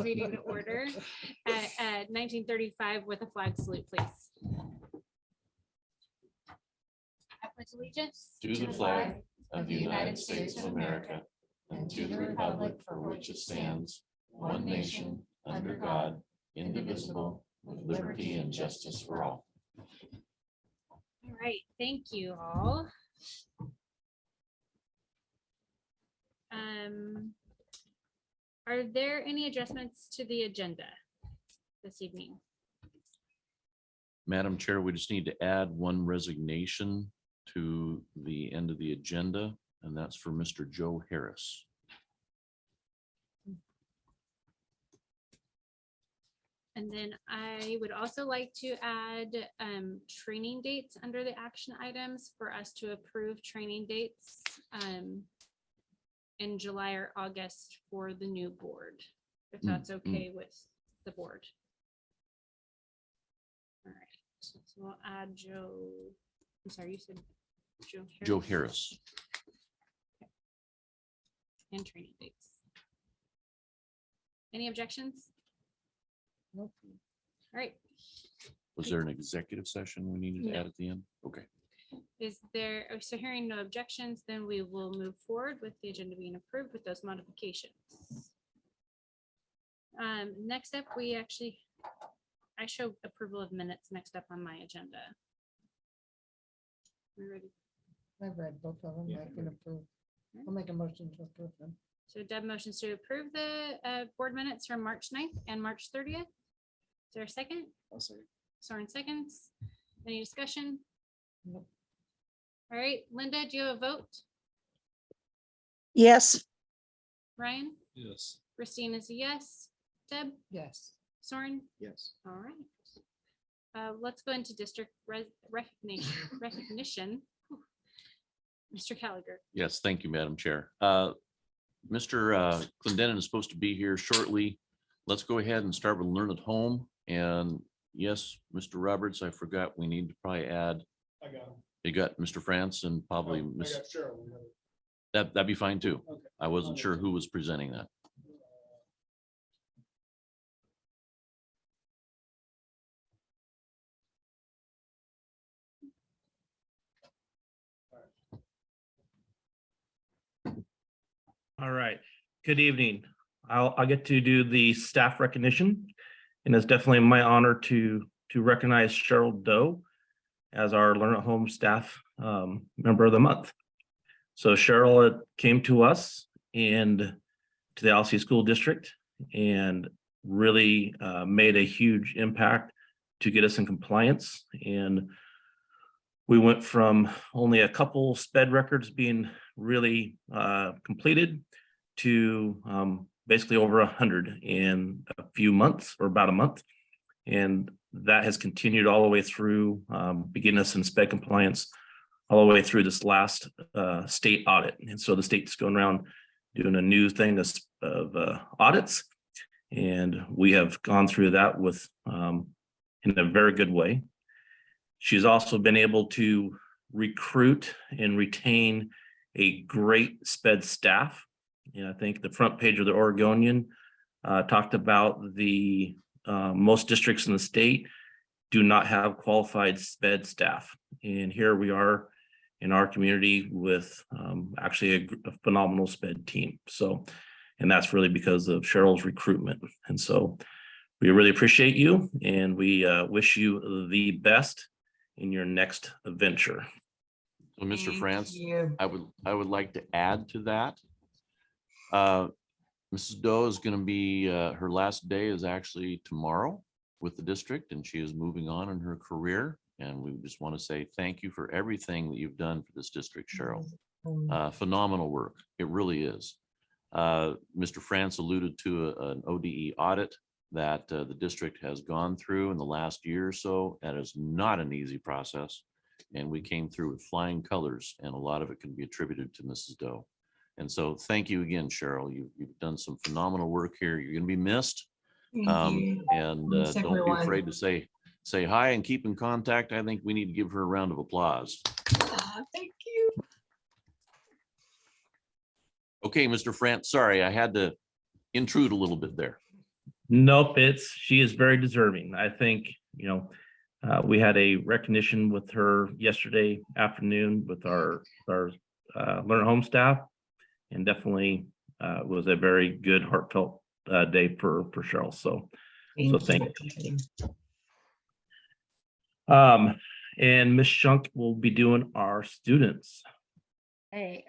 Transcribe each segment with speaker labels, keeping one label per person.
Speaker 1: meeting to order at 1935 with a flag salute, please. I pledge allegiance
Speaker 2: To the flag of the United States of America and to the republic for which it stands, one nation, under God, indivisible, with liberty and justice for all.
Speaker 1: All right, thank you all. Are there any adjustments to the agenda this evening?
Speaker 2: Madam Chair, we just need to add one resignation to the end of the agenda, and that's for Mr. Joe Harris.
Speaker 1: And then I would also like to add training dates under the action items for us to approve training dates in July or August for the new board, if that's okay with the board. All right, so we'll add Joe. I'm sorry, you said Joe Harris.
Speaker 2: Joe Harris.
Speaker 1: And training dates. Any objections?
Speaker 3: Nope.
Speaker 1: All right.
Speaker 2: Was there an executive session we needed to
Speaker 1: No.
Speaker 2: add at the end? Okay.
Speaker 1: Is there, so hearing no objections, then we will move forward with the agenda being approved with those modifications. Next up, I show approval of minutes next up on my agenda. We ready?
Speaker 3: I've read both of them.
Speaker 4: Yeah,
Speaker 3: I can approve. I'll make a motion to approve them.
Speaker 1: So Deb motions to approve the board minutes from March 9th and March 30th. Is there a second?
Speaker 4: I'll say.
Speaker 1: Soren seconds. Any discussion?
Speaker 3: Nope.
Speaker 1: All right, Linda, do you have a vote?
Speaker 5: Yes,
Speaker 1: Ryan?
Speaker 4: Yes.
Speaker 1: Christine is a yes. Deb?
Speaker 3: Yes.
Speaker 1: Soren?
Speaker 4: Yes.
Speaker 1: All right. Let's go into district recognition. Mr. Gallagher.
Speaker 2: Yes, thank you, Madam Chair. Mr. Clendenin is supposed to be here shortly. Let's go ahead and start with Learn at Home. And yes, Mr. Roberts, I forgot we need to probably add,
Speaker 4: I got him.
Speaker 2: you got Mr. France and probably
Speaker 4: I
Speaker 2: Miss,
Speaker 4: got Cheryl. We have it.
Speaker 2: that'd be fine too.
Speaker 4: Okay.
Speaker 2: I wasn't sure who was presenting that.
Speaker 6: All right, good evening. I'll get to do the staff recognition. And it's definitely my honor to recognize Cheryl Doe as our Learn at Home staff member of the month. So Cheryl came to us and to the Alsea School District and really made a huge impact to get us in compliance. And we went from only a couple SPED records being really completed to basically over 100 in a few months or about a month. And that has continued all the way through beginning us in SPED compliance all the way through this last state audit. And so the state's going around doing a new thing of audits. And we have gone through that with in a very good way. She's also been able to recruit and retain a great SPED staff. And I think the front page of the Oregonian talked about the most districts in the state do not have qualified SPED staff. And here we are in our community with actually a phenomenal SPED team. So, and that's really because of Cheryl's recruitment. And so we really appreciate you and we wish you the best in your next venture.
Speaker 2: So Mr.
Speaker 3: Thank
Speaker 2: France,
Speaker 3: you.
Speaker 2: I would like to add to that. Mrs. Doe is going to be, her last day is actually tomorrow with the district, and she is moving on in her career. And we just want to say thank you for everything that you've done for this district, Cheryl. Phenomenal work. It really is. Mr. France alluded to an ODE audit that the district has gone through in the last year or so. That is not an easy process. And we came through with flying colors, and a lot of it can be attributed to Mrs. Doe. And so thank you again, Cheryl. You've done some phenomenal work here. You're going to be missed. And
Speaker 3: Thanks,
Speaker 2: don't be
Speaker 3: everyone.
Speaker 2: afraid to say hi and keep in contact. I think we need to give her a round of applause.
Speaker 3: Thank you.
Speaker 2: Okay, Mr. France, sorry, I had to intrude a little bit there.
Speaker 6: Nope, she is very deserving. I think, we had a recognition with her yesterday afternoon with our Learn at Home staff. And definitely was a very good heartfelt day for Cheryl. So thank you. And Ms. Shunk will be doing our students.
Speaker 4: Hey,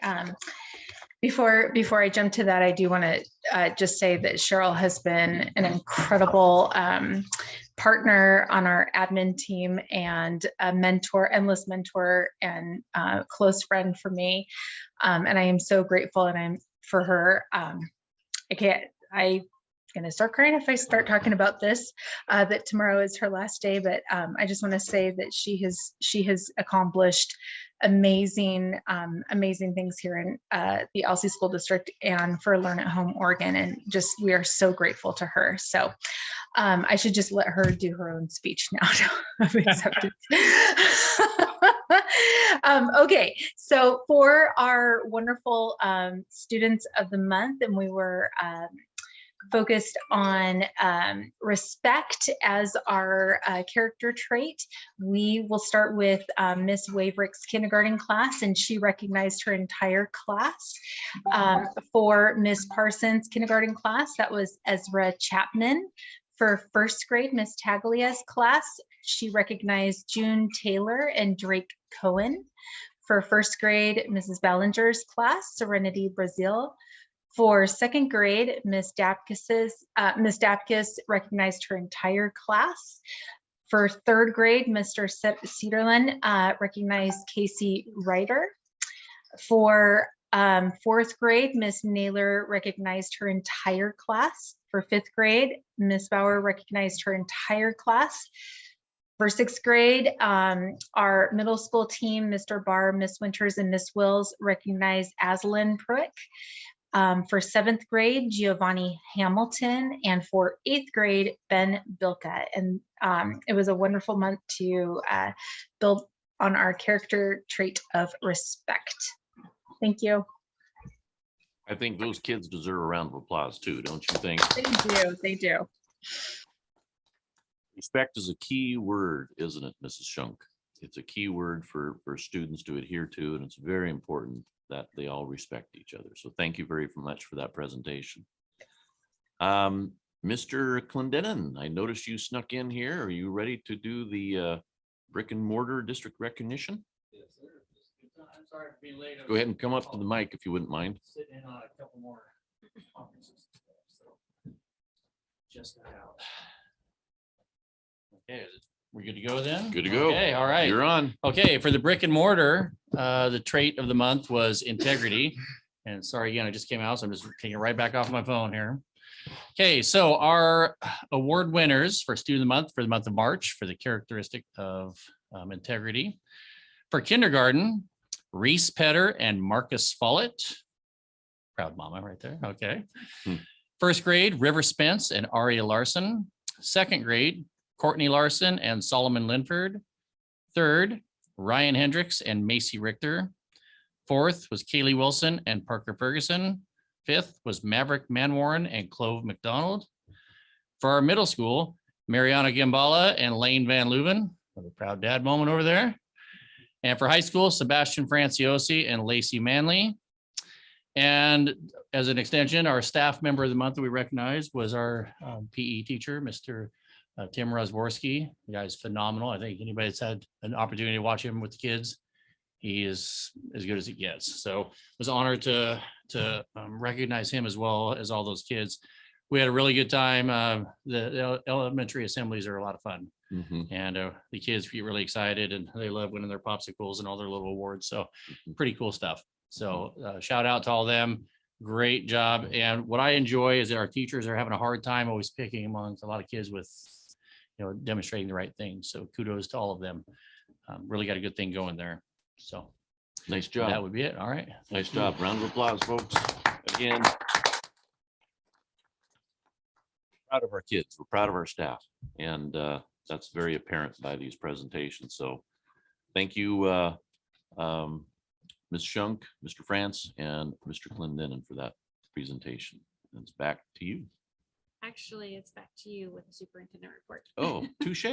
Speaker 4: before I jump to that, I do want to just say that Cheryl has been an incredible partner on our admin team and a mentor, endless mentor, and close friend for me. And I am so grateful, and I'm for her. I'm gonna start crying if I start talking about this, that tomorrow is her last day, but I just want to say that she has accomplished amazing things here in the Elsie School District and for Learn at Home Oregon, and just we are so grateful to her. So I should just let her do her own speech now of acceptance. Okay, so for our wonderful students of the month, and we were focused on respect as our character trait. We will start with Miss Waverick's kindergarten class, and she recognized her entire class. For Miss Parsons' kindergarten class, that was Ezra Chapman. For first grade, Miss Taglia's class, she recognized June Taylor and Drake Cohen. For first grade, Mrs. Ballinger's class, Serenity Brazil. For second grade, Miss Dapkus recognized her entire class. For third grade, Mr. Cedarland recognized Casey Ryder. For fourth grade, Miss Naylor recognized her entire class. For fifth grade, Miss Bauer recognized her entire class. For sixth grade, our middle school team, Mr. Barr, Miss Winters, and Miss Wills recognized Aslan Pruitt. For seventh grade, Giovanni Hamilton, and for eighth grade, Ben Bilka. And it was a wonderful month to build on our character trait of respect. Thank you.
Speaker 2: I think those kids deserve a round of applause too, don't you think?
Speaker 4: They do.
Speaker 2: Respect is a key word, isn't it, Mrs. Shunk? It's a key word for students to adhere to, and it's very important that they all respect each other. So thank you very much for that presentation. Mr. Clendenin, I noticed you snuck in here. Are you ready to do the brick and mortar district recognition?
Speaker 5: Yes, sir. I'm sorry for being late.
Speaker 2: Go ahead and come up to the mic if you wouldn't mind.
Speaker 5: Sitting in on a couple more conferences. So just got out. Okay, we're good to go then?
Speaker 2: Good to go.
Speaker 5: Okay, all right.
Speaker 2: You're on.
Speaker 5: Okay, for the brick and mortar, the trait of the month was integrity. And sorry, again, I just came out, so I'm just taking it right back off my phone here. Okay, so our award winners for student of the month for the month of March for the characteristic of integrity. For kindergarten, Reese Petter and Marcus Follett. Proud mama right there. Okay. First grade, River Spence and Aria Larson. Second grade, Courtney Larson and Solomon Linford. Third, Ryan Hendricks and Macy Richter. Fourth was Kaylee Wilson and Parker Ferguson. Fifth was Maverick Manwarren and Clove McDonald. For our middle school, Mariana Gimbala and Lane Van Leuven. A proud dad moment over there. And for high school, Sebastian Franciosi and Lacey Manley. And as an extension, our staff member of the month that we recognized was our PE teacher, Mr. Tim Rozworski. The guy's phenomenal. I think anybody that's had an opportunity to watch him with the kids, he is as good as it gets. So I was honored to recognize him as well as all those kids. We had a really good time. The elementary assemblies are a lot of fun. And the kids get really excited and they love winning their popsicles and all their little awards. So pretty cool stuff. So shout out to all of them. Great job. And what I enjoy is that our teachers are having a hard time always picking amongst a lot of kids with, demonstrating the right things. So kudos to all of them. Really got a good thing going there. So
Speaker 2: Nice job.
Speaker 5: that would be it. All right.
Speaker 2: Nice job. Round of applause, folks. Again. Proud of our kids. We're proud of our staff. And that's very apparent by these presentations. So thank you, Ms. Shunk, Mr. France, and Mr. Clendenin for that presentation. It's back to you.
Speaker 1: Actually, it's back to you with the superintendent report.
Speaker 2: Oh, touche.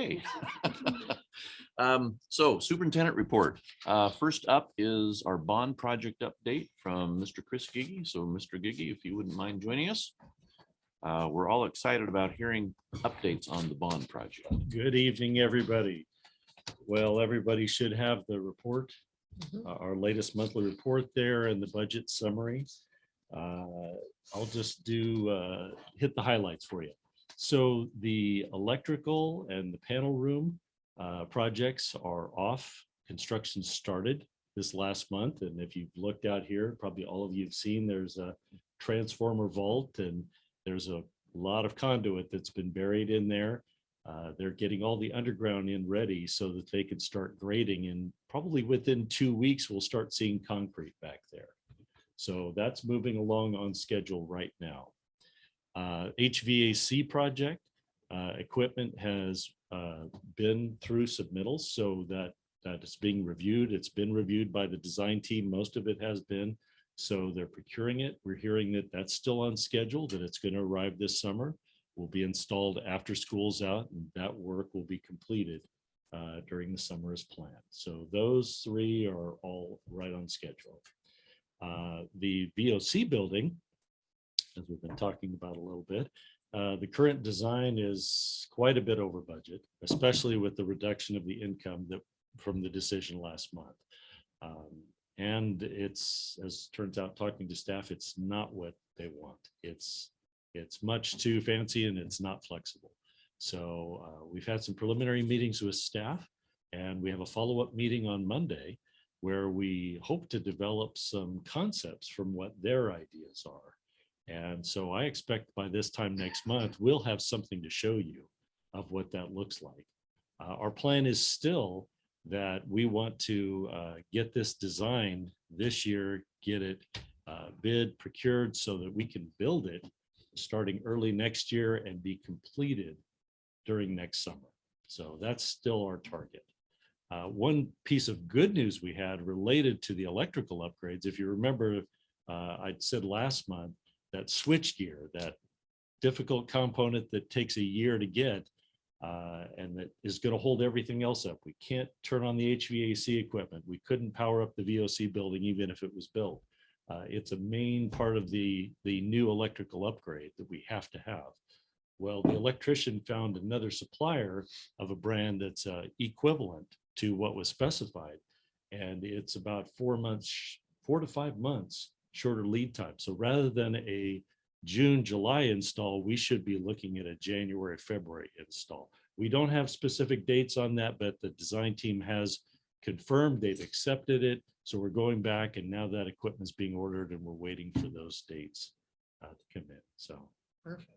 Speaker 2: So superintendent report. First up is our bond project update from Mr. Chris Gigi. So Mr. Gigi, if you wouldn't mind joining us. We're all excited about hearing updates on the bond project.
Speaker 7: Good evening, everybody. Well, everybody should have the report, our latest monthly report there and the budget summary. I'll just hit the highlights for you. So the electrical and the panel room projects are off. Construction started this last month. And if you've looked out here, probably all of you have seen there's a transformer vault and there's a lot of conduit that's been buried in there. They're getting all the underground in ready so that they can start grading, and probably within 2 weeks, we'll start seeing concrete back there. So that's moving along on schedule right now. HVAC project equipment has been through submittals, so that is being reviewed. It's been reviewed by the design team. Most of it has been. So they're procuring it. We're hearing that that's still on schedule, that it's going to arrive this summer. Will be installed after school's out, and that work will be completed during the summer as planned. So those three are all right on schedule. The VOC building, as we've been talking about a little bit, the current design is quite a bit over budget, especially with the reduction of the income that from the decision last month. And it's, as turns out, talking to staff, it's not what they want. It's much too fancy and it's not flexible. So we've had some preliminary meetings with staff, and we have a follow-up meeting on Monday where we hope to develop some concepts from what their ideas are. And so I expect by this time next month, we'll have something to show you of what that looks like. Our plan is still that we want to get this designed this year, get it bid, procured so that we can build it starting early next year and be completed during next summer. So that's still our target. One piece of good news we had related to the electrical upgrades, if you remember, I'd said last month that switch gear, that difficult component that takes a year to get, and that is going to hold everything else up. We can't turn on the HVAC equipment. We couldn't power up the VOC building even if it was built. It's a main part of the new electrical upgrade that we have to have. Well, the electrician found another supplier of a brand that's equivalent to what was specified. And it's about 4 to 5 months shorter lead time. So rather than a June, July install, we should be looking at a January, February install. We don't have specific dates on that, but the design team has confirmed they've accepted it. So we're going back, and now that equipment's being ordered and we're waiting for those dates to come in. So
Speaker 3: Perfect.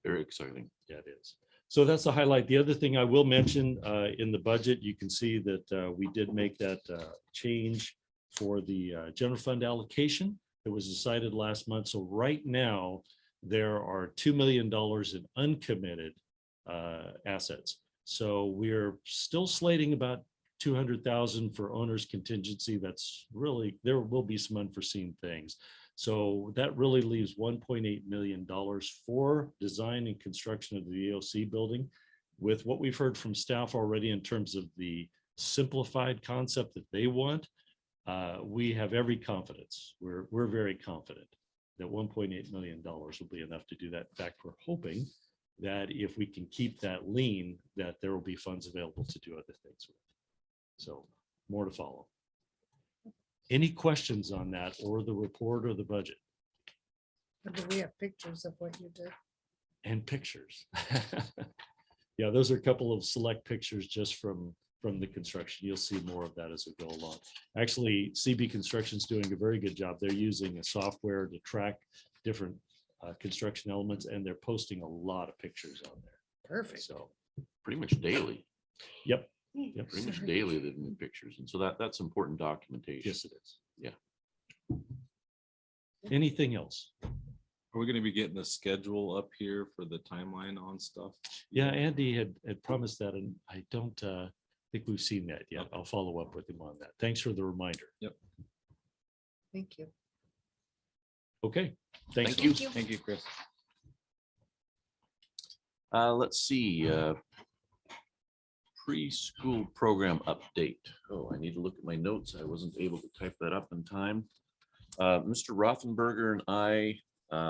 Speaker 2: Very exciting.
Speaker 7: yeah, it is. So that's the highlight. The other thing I will mention in the budget, you can see that we did make that change for the general fund allocation that was decided last month. So right now, there are $2 million in uncommitted assets. So we're still slating about 200,000 for owner's contingency. That's really, there will be some unforeseen things. So that really leaves $1.8 million for design and construction of the VOC building. With what we've heard from staff already in terms of the simplified concept that they want, we have every confidence. We're very confident that $1.8 million will be enough to do that. In fact, we're hoping that if we can keep that lean, that there will be funds available to do other things with. So more to follow. Any questions on that or the report or the budget?
Speaker 3: But do we have pictures of what you did?
Speaker 7: And pictures. Yeah, those are a couple of select pictures just from the construction. You'll see more of that as we go along. Actually, CB Construction's doing a very good job. They're using a software to track different construction elements, and they're posting a lot of pictures on there.
Speaker 3: Perfect.
Speaker 7: So,
Speaker 2: Pretty much daily.
Speaker 7: yep,
Speaker 2: Pretty much daily the new pictures. And so that's important documentation.
Speaker 7: yes, it is.
Speaker 2: Yeah.
Speaker 7: Anything else?
Speaker 8: Are we gonna be getting a schedule up here for the timeline on stuff?
Speaker 7: Yeah, Andy had promised that, and I don't think we've seen that yet. I'll follow up with him on that. Thanks for the reminder.
Speaker 3: Thank you.
Speaker 7: Okay, thanks.
Speaker 2: Thank you.
Speaker 1: Thank you.
Speaker 8: Thank you, Chris.
Speaker 2: Let's see. Preschool program update. Oh, I need to look at my notes. I wasn't able to type that up in time. Mr. Rothenberger and I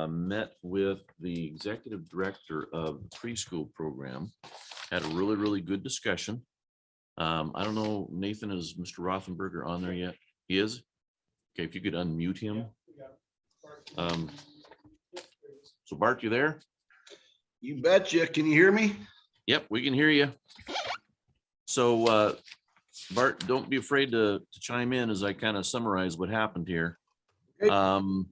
Speaker 2: met with the executive director of the preschool program, had a really, really good discussion. I don't know, Nathan, is Mr. Rothenberger on there yet? He is? Okay, if you could unmute him. So Bart, you there?
Speaker 9: You betcha. Can you hear me?
Speaker 2: Yep, we can hear you. So Bart, don't be afraid to chime in as I kind of summarize what happened here.
Speaker 9: Okay.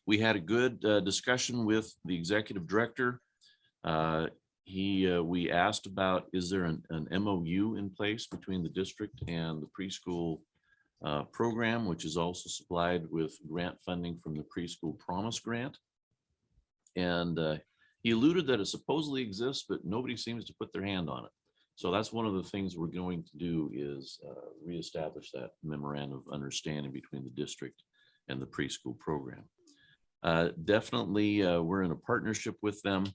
Speaker 2: We had a good discussion with the executive director. We asked about, is there an MOU in place between the district and the preschool program, which is also supplied with grant funding from the Preschool Promise Grant. And he alluded that it supposedly exists, but nobody seems to put their hand on it. So that's one of the things we're going to do is reestablish that memorandum of understanding between the district and the preschool program. Definitely, we're in a partnership with them.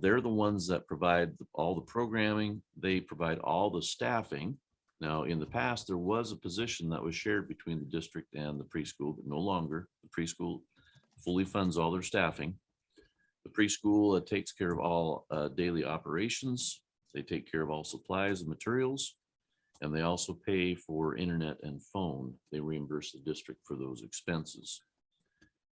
Speaker 2: They're the ones that provide all the programming. They provide all the staffing. Now, in the past, there was a position that was shared between the district and the preschool, but no longer. The preschool fully funds all their staffing. The preschool takes care of all daily operations. They take care of all supplies and materials, and they also pay for internet and phone. They reimburse the district for those expenses.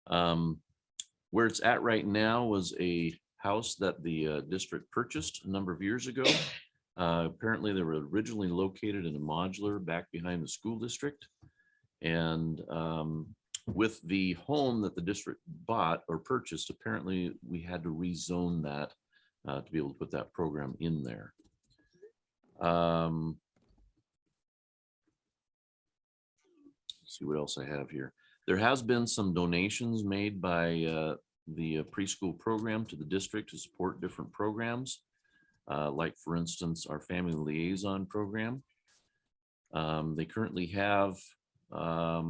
Speaker 2: Where it's at right now was a house that the district purchased a number of years ago. Apparently, they were originally located in a modular back behind the school district. And with the home that the district bought or purchased, apparently we had to rezone that to be able to put that program in there. Let's see what else I have here. There has been some donations made by the preschool program to the district to support different programs. Like for instance, our family liaison program. They currently have about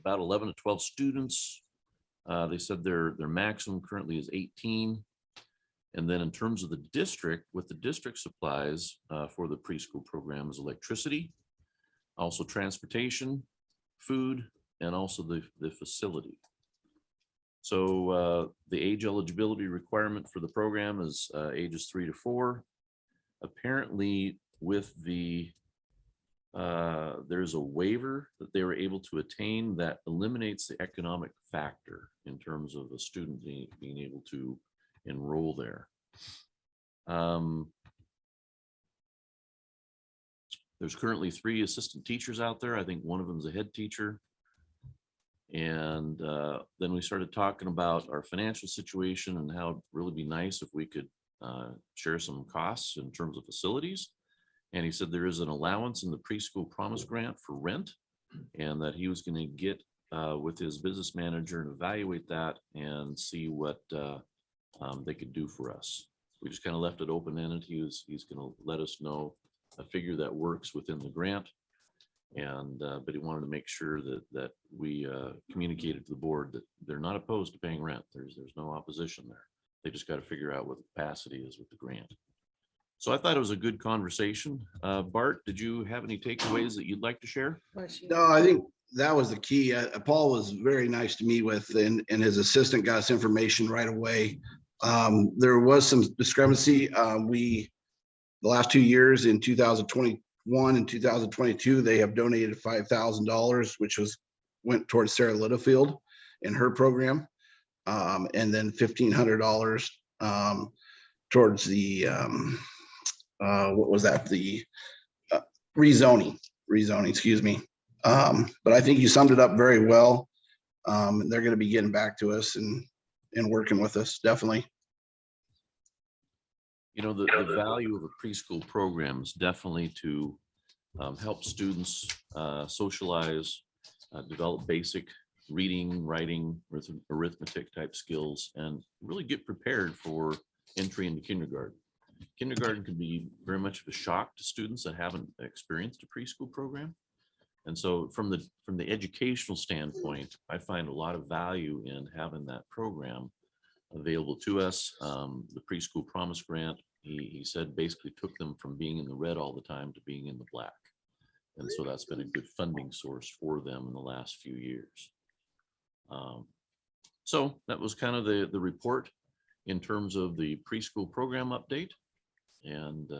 Speaker 2: 11 to 12 students. They said their maximum currently is 18. And then in terms of the district, what the district supplies for the preschool program is electricity, also transportation, food, and also the facility. So the age eligibility requirement for the program is ages 3 to 4. Apparently with the, there's a waiver that they were able to attain that eliminates the economic factor in terms of a student being able to enroll there. There's currently 3 assistant teachers out there. I think one of them is a head teacher. And then we started talking about our financial situation and how it'd really be nice if we could share some costs in terms of facilities. And he said there is an allowance in the preschool promise grant for rent, and that he was going to get with his business manager and evaluate that and see what they could do for us. We just kind of left it open-ended. He's going to let us know a figure that works within the grant. And but he wanted to make sure that we communicated to the board that they're not opposed to paying rent. There's no opposition there. They just got to figure out what the capacity is with the grant. So I thought it was a good conversation. Bart, did you have any takeaways that you'd like to share?
Speaker 9: No, I think that was the key. Paul was very nice to meet with, and his assistant got us information right away. There was some discrepancy. The last 2 years, in 2021 and 2022, they have donated $5,000, which went towards Sarah Littlefield in her program, and then $1,500 towards the what was that? The rezoning, excuse me. But I think you summed it up very well. They're going to be getting back to us and working with us, definitely.
Speaker 2: You know, the value of a preschool program is definitely to help students socialize, develop basic reading, writing, arithmetic type skills, and really get prepared for entry into kindergarten. Kindergarten can be very much of a shock to students that haven't experienced a preschool program. And so from the educational standpoint, I find a lot of value in having that program available to us. The preschool promise grant, he said basically took them from being in the red all the time to being in the black. And so that's been a good funding source for them in the last few years. So that was kind of the report in terms of the preschool program update. And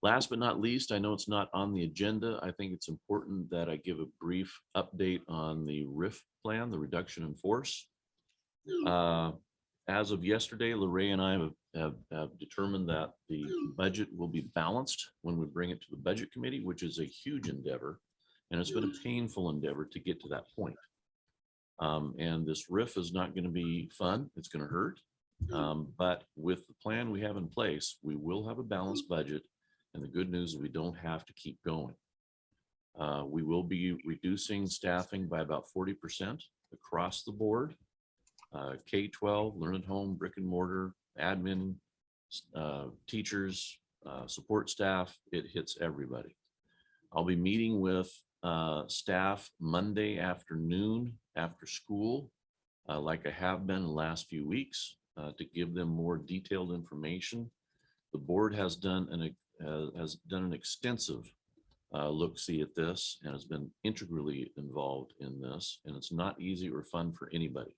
Speaker 2: last but not least, I know it's not on the agenda. I think it's important that I give a brief update on the RIF plan, the reduction in force. As of yesterday, Lorraine and I have determined that the budget will be balanced when we bring it to the budget committee, which is a huge endeavor. And it's been a painful endeavor to get to that point. And this RIF is not going to be fun. It's going to hurt. But with the plan we have in place, we will have a balanced budget. And the good news is we don't have to keep going. We will be reducing staffing by about 40% across the board. K-12, learn at home, brick and mortar, admin, teachers, support staff, it hits everybody. I'll be meeting with staff Monday afternoon after school, like I have been the last few weeks, to give them more detailed information. The board has done an extensive look-see at this and has been integrally involved in this, and it's not easy or fun for anybody.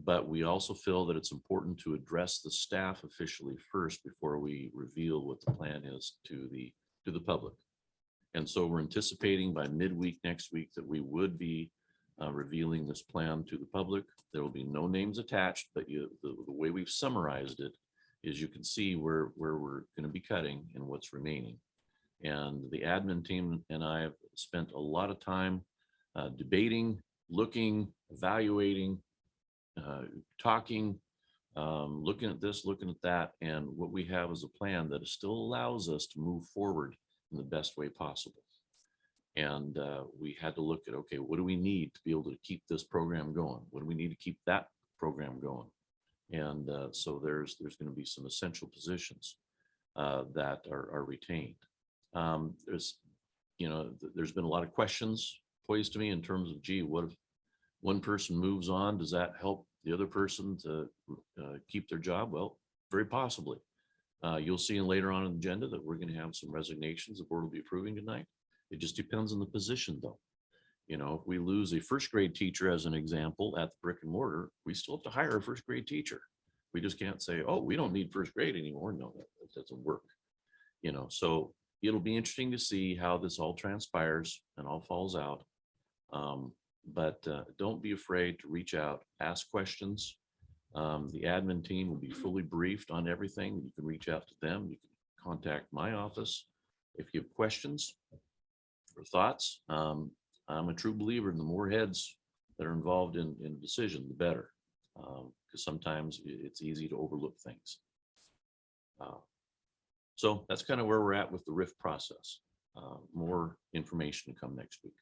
Speaker 2: But we also feel that it's important to address the staff officially first before we reveal what the plan is to the public. And so we're anticipating by midweek next week that we would be revealing this plan to the public. There will be no names attached, but the way we've summarized it is you can see where we're going to be cutting and what's remaining. And the admin team and I have spent a lot of time debating, looking, evaluating, talking, looking at this, looking at that, and what we have is a plan that still allows us to move forward in the best way possible. And we had to look at, okay, what do we need to be able to keep this program going? What do we need to keep that program going? And so there's going to be some essential positions that are retained. There's been a lot of questions posed to me in terms of, gee, what if one person moves on? Does that help the other person to keep their job? Well, very possibly. You'll see later on in the agenda that we're going to have some resignations the board will be approving tonight. It just depends on the position though. You know, if we lose a first grade teacher as an example at the brick and mortar, we still have to hire a first grade teacher. We just can't say, oh, we don't need first grade anymore. No, that doesn't work. You know, so it'll be interesting to see how this all transpires and all falls out. But don't be afraid to reach out, ask questions. The admin team will be fully briefed on everything. You can reach out to them. You can contact my office if you have questions or thoughts. I'm a true believer in the more heads that are involved in a decision, the better, because sometimes it's easy to overlook things. So that's kind of where we're at with the RIF process. More information to come next week.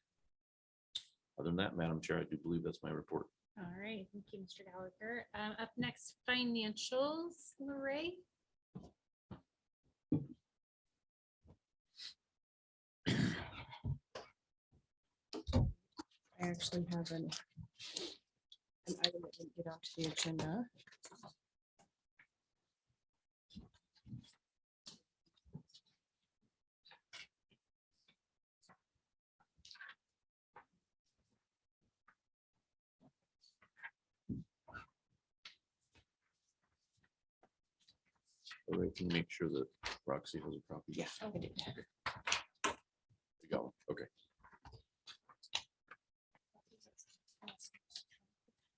Speaker 2: Other than that, Madam Chair, I do believe that's my report.
Speaker 1: All right, thank you, Mr. Gallagher. Up next, financials, Lorraine.
Speaker 3: I actually have an item that didn't get onto the agenda.
Speaker 2: All right, can you make sure that Roxy has a copy?
Speaker 3: Yeah, I did.
Speaker 2: You got one. Okay.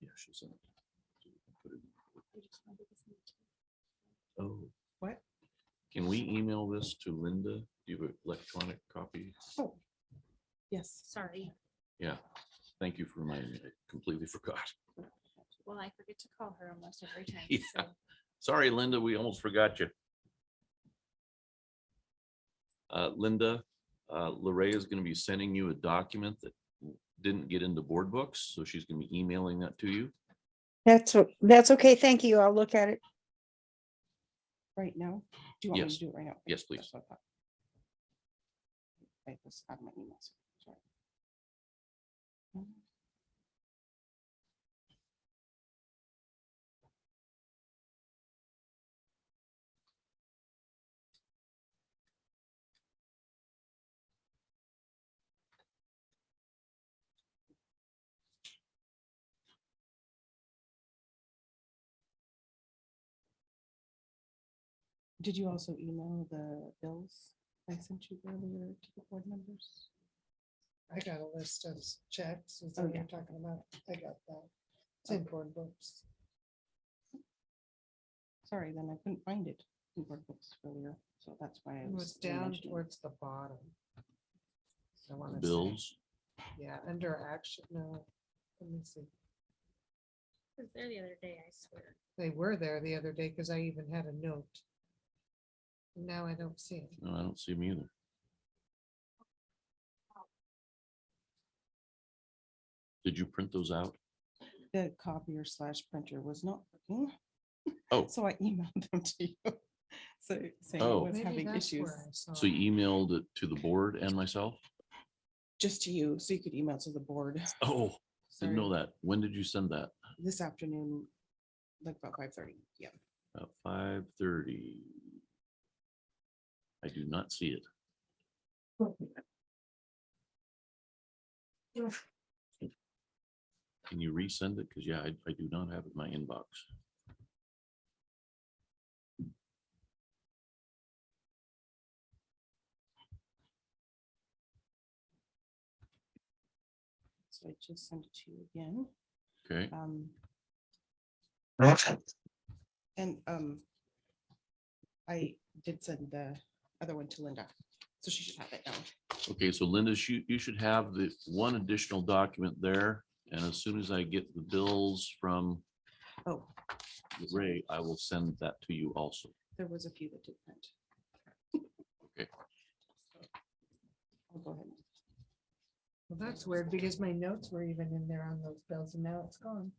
Speaker 2: Yeah, she sent it. Oh.
Speaker 3: What?
Speaker 2: Can we email this to Linda? Do you have an electronic copy?
Speaker 3: Oh, yes.
Speaker 1: Sorry.
Speaker 2: Yeah. Thank you for reminding me. I completely forgot.
Speaker 1: Well, I forget to call her almost every time.
Speaker 2: Yeah.
Speaker 1: so.
Speaker 2: Sorry, Linda, we almost forgot you. Linda, Lorraine is going to be sending you a document that didn't get into board books, so she's going to be emailing that to you.
Speaker 10: That's okay. Thank you. I'll look at it.
Speaker 11: Right now? Do you want me
Speaker 2: Yes.
Speaker 11: to do it right now?
Speaker 2: Yes, please.
Speaker 11: That's what I thought. Wait, this out of my emails. Sorry. Did you also email the bills I sent you earlier to the board members?
Speaker 12: I got a list of checks, is
Speaker 11: Oh,
Speaker 12: what
Speaker 11: yeah.
Speaker 12: you're talking about. I got that. It's in board books.
Speaker 11: Sorry, then I couldn't find it in board books earlier, so that's why I
Speaker 12: It was
Speaker 11: was.
Speaker 12: down
Speaker 11: mentioning it.
Speaker 12: towards the bottom. I want to
Speaker 2: Bills.
Speaker 12: Yeah, under action, no, let me see.
Speaker 1: Was there the other day, I swear.
Speaker 12: They were there the other day because I even had a note. Now I don't see it.
Speaker 2: No, I don't see them either. Did you print those out?
Speaker 11: The copier / printer was not working.
Speaker 2: Oh.
Speaker 11: So I emailed them to you. So saying I
Speaker 2: Oh.
Speaker 11: was
Speaker 12: Maybe
Speaker 11: having
Speaker 12: that's
Speaker 11: issues
Speaker 12: where I saw
Speaker 2: So
Speaker 12: it.
Speaker 2: you emailed it to the board and myself?
Speaker 11: just to you, so you could email to the board.
Speaker 2: Oh, didn't know
Speaker 11: Sorry.
Speaker 2: that. When did you send that?
Speaker 11: This afternoon, like about 5:30. Yeah.
Speaker 2: About 5:30. I do not see it. Can you resend it? Because yeah, I do not have it in my inbox.
Speaker 11: So I just sent it to you again.
Speaker 2: Okay,
Speaker 11: And I did send the other one to Linda, so she should have it now.
Speaker 2: okay, so Linda, you should have the one additional document there. And as soon as I get the bills from
Speaker 11: Oh,
Speaker 2: Ray, I will send that to you also.
Speaker 11: there was a few that did print.
Speaker 2: Okay.
Speaker 11: I'll go ahead.
Speaker 12: Well, that's weird because my notes were even in there on those bills and now it's gone.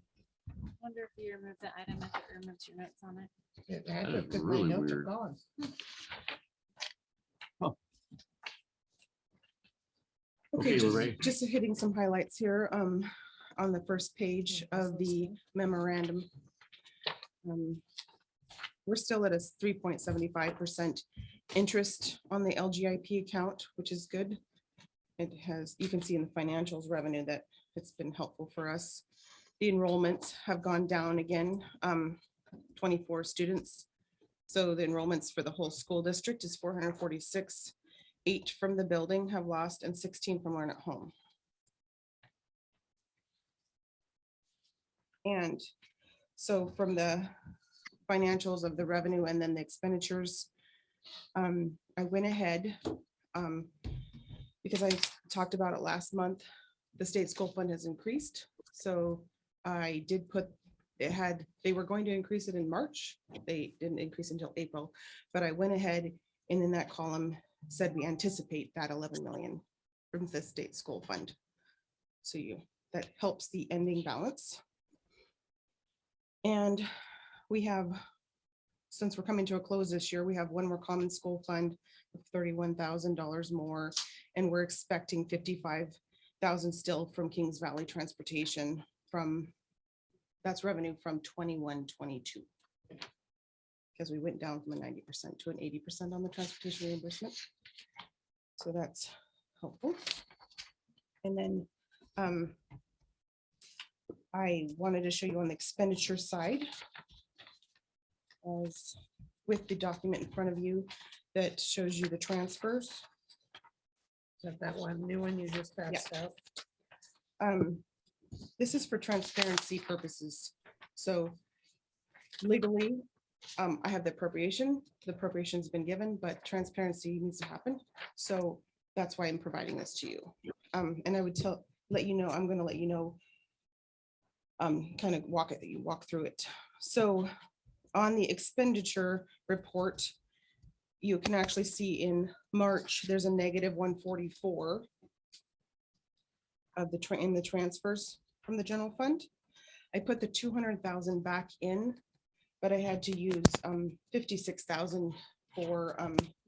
Speaker 1: Wonder if you remove the item, if it removes your notes on it.
Speaker 12: It had
Speaker 2: That
Speaker 12: to,
Speaker 2: is
Speaker 12: because my
Speaker 2: really
Speaker 12: notes are
Speaker 2: weird.
Speaker 12: gone.
Speaker 2: Okay,
Speaker 11: Okay,
Speaker 2: Lorraine.
Speaker 11: just hitting some highlights here, on the first page of the memorandum. We're still at a 3.75% interest on the LGIP account, which is good. It has, you can see in the financials revenue that it's been helpful for us. The enrollments have gone down again, 24 students. So the enrollments for the whole school district is 446. 8 from the building have lost and 16 from Learn at Home. And so from the financials of the revenue and then the expenditures, I went ahead because I talked about it last month. The state school fund has increased. So I did put, they were going to increase it in March. They didn't increase until April, but I went ahead and in that column said we anticipate that 11 million from the state school fund. So that helps the ending balance. And we have, since we're coming to a close this year, we have one more common school fund of $31,000 more, and we're expecting 55,000 still from Kings Valley Transportation that's revenue from 21-22. Because we went down from a 90% to an 80% on the transportation reimbursement. So that's helpful. And then I wanted to show you on the expenditure side. As with the document in front of you that shows you the transfers.
Speaker 12: Is that one new one you just passed out?
Speaker 11: This is for transparency purposes. So legally, I have the appropriation's been given, but transparency needs to happen. So that's why I'm providing this to you. And I would let you know, I'm gonna let you know, kind of walk through it. So on the expenditure report, you can actually see in March, there's a negative 144 of in the transfers from the general fund. I put the 200,000 back in, but I had to use 56,000 for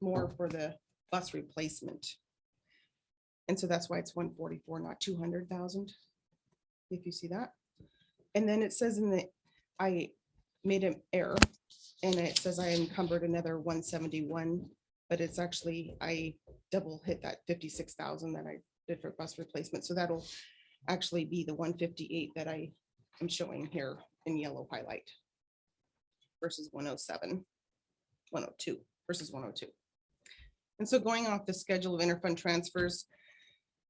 Speaker 11: more for the bus replacement. And so that's why it's 144, not 200,000. If you see that. And then it says I made an error and it says I encumbered another 171, but it's actually, I double hit that 56,000 that I did for bus replacement. So that'll actually be the 158 that I am showing here in yellow highlight versus 107. 102 versus 102. And so going off the schedule of interfund transfers,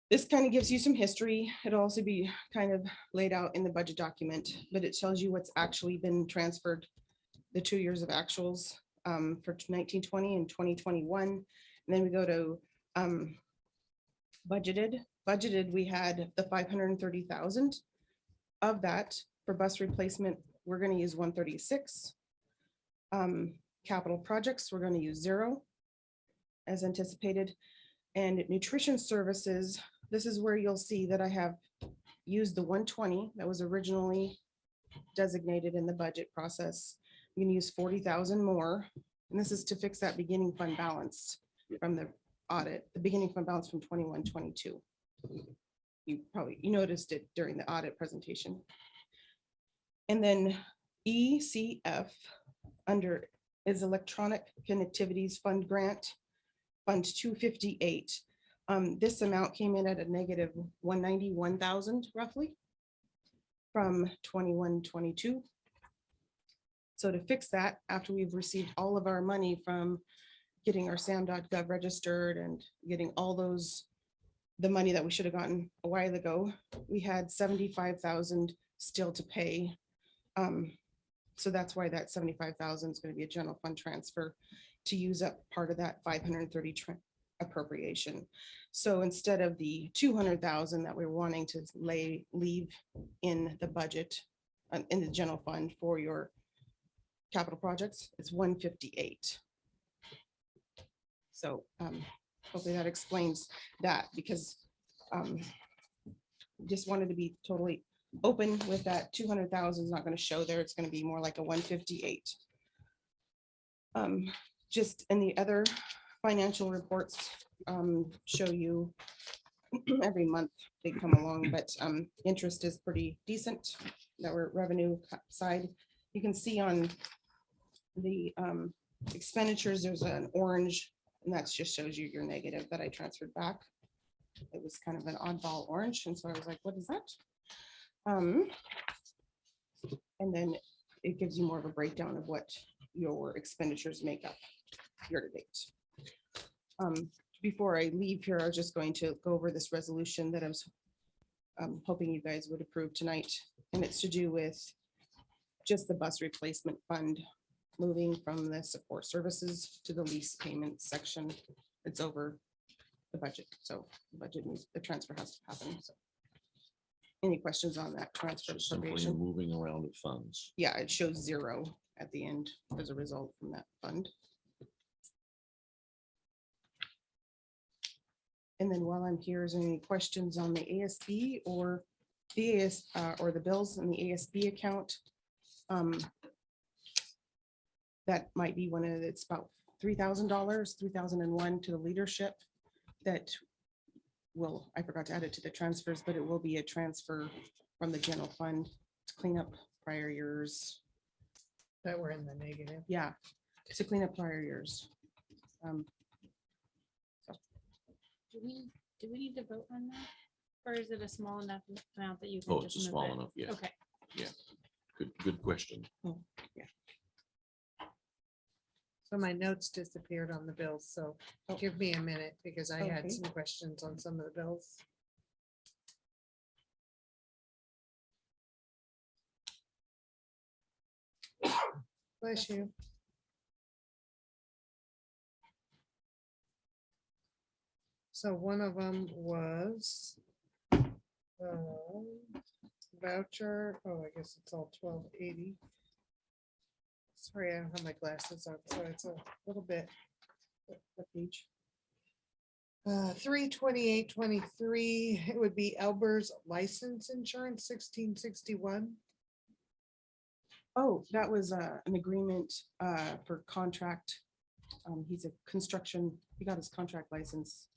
Speaker 11: this kind of gives you some history. It'll also be kind of laid out in the budget document, but it tells you what's actually been transferred, the 2 years of actuals for 1920 and 2021. And then we go to budgeted. Budgeted, we had the 530,000. Of that, for bus replacement, we're going to use 136. Capital projects, we're going to use 0 as anticipated. And nutrition services, this is where you'll see that I have used the 120 that was originally designated in the budget process. You can use 40,000 more. And this is to fix that beginning fund balance from the audit, the beginning fund balance from 21-22. You noticed it during the audit presentation. And then ECF under is Electronic Connectivities Fund Grant, Fund 258. This amount came in at a negative 191,000 roughly from 21-22. So to fix that, after we've received all of our money from getting our SAM.gov registered and getting all those, the money that we should have gotten a while ago, we had 75,000 still to pay. So that's why that 75,000 is going to be a general fund transfer to use up part of that 530 appropriation. So instead of the 200,000 that we're wanting to leave in the budget, in the general fund for your capital projects, it's 158. So hopefully that explains that, because just wanted to be totally open with that. 200,000 is not going to show there. It's going to be more like a 158. Just in the other financial reports show you every month they come along, but interest is pretty decent. That we're revenue side. You can see on the expenditures, there's an orange, and that just shows you your negative that I transferred back. It was kind of an oddball orange, and so I was like, what is that? And then it gives you more of a breakdown of what your expenditures make up year to date. Before I leave here, I was just going to go over this resolution that I was hoping you guys would approve tonight. And it's to do with just the bus replacement fund, moving from the support services to the lease payment section. It's over the budget. So the budget needs, the transfer has to happen. So any questions on that transfer
Speaker 2: Just simply
Speaker 11: appropriation?
Speaker 2: moving around of funds.
Speaker 11: Yeah, it shows 0 at the end as a result from that fund. And then while I'm here, is there any questions on the ASB or the or the bills in the ASB account? That might be one of, it's about $3,000, 3,001 to the leadership that will, I forgot to add it to the transfers, but it will be a transfer from the general fund to clean up prior years.
Speaker 12: That we're in the negative.
Speaker 11: Yeah, to clean up prior years.
Speaker 1: Do we need to vote on that? Or is it a small enough amount that you can
Speaker 2: Oh, it's
Speaker 1: just
Speaker 2: a
Speaker 1: move
Speaker 2: small
Speaker 1: it?
Speaker 2: enough, yeah.
Speaker 1: Okay.
Speaker 2: Good question.
Speaker 12: So my notes disappeared on the bills, so give me a minute because I had
Speaker 11: Okay.
Speaker 12: some questions on some of the bills. Bless you. So one of them was voucher. Oh, I guess it's all 1280. Sorry, I don't have my glasses on, so it's a little bit. What page? 32823, it would be Elber's license insurance 1661.
Speaker 11: Oh, that was an agreement for contract. He's a construction, he got his contract license,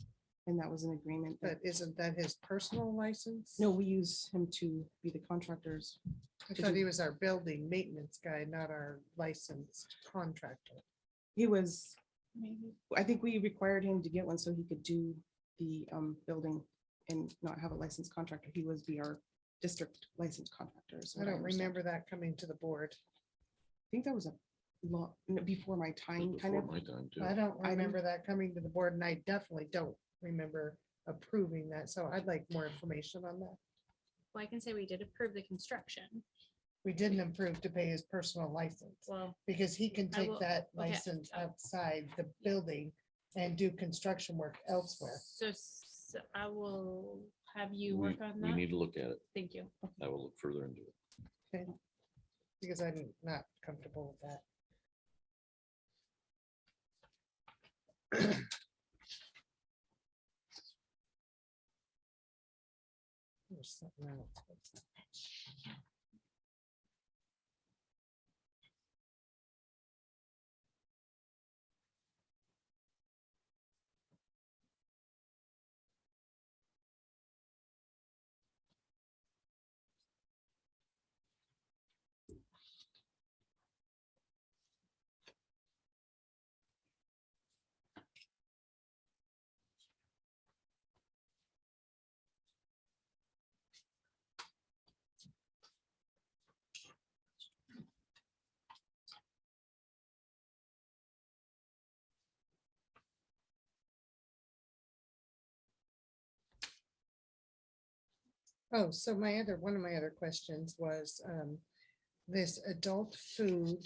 Speaker 11: and that was an agreement.
Speaker 12: But isn't that his personal license?
Speaker 11: No, we use him to be the contractors.
Speaker 12: I thought he was our building maintenance guy, not our licensed contractor.
Speaker 11: He was, I think we required him to get one so he could do the building and not have a licensed contractor. He was our district licensed contractor. is
Speaker 12: I
Speaker 11: what
Speaker 12: don't
Speaker 11: understand.
Speaker 12: remember that coming to the board.
Speaker 11: I think that was a before my time, kind
Speaker 2: Before
Speaker 11: of.
Speaker 2: my time too.
Speaker 12: I don't
Speaker 11: I
Speaker 12: remember that coming to the board, and I definitely don't remember approving that, so I'd like more information on that.
Speaker 1: Well, I can say we did approve the construction.
Speaker 12: We didn't approve to pay his personal license,
Speaker 1: Well,
Speaker 12: because he can
Speaker 1: I
Speaker 12: take
Speaker 1: will-
Speaker 12: that
Speaker 1: okay.
Speaker 12: license outside the building and do construction work elsewhere.
Speaker 1: so I will have you
Speaker 2: We
Speaker 1: work on
Speaker 2: we
Speaker 1: that.
Speaker 2: need to look at it.
Speaker 1: Thank you.
Speaker 2: I will look further into it.
Speaker 12: Okay. Because I'm not comfortable with that. There's something else. Oh, so one of my other questions was this adult food.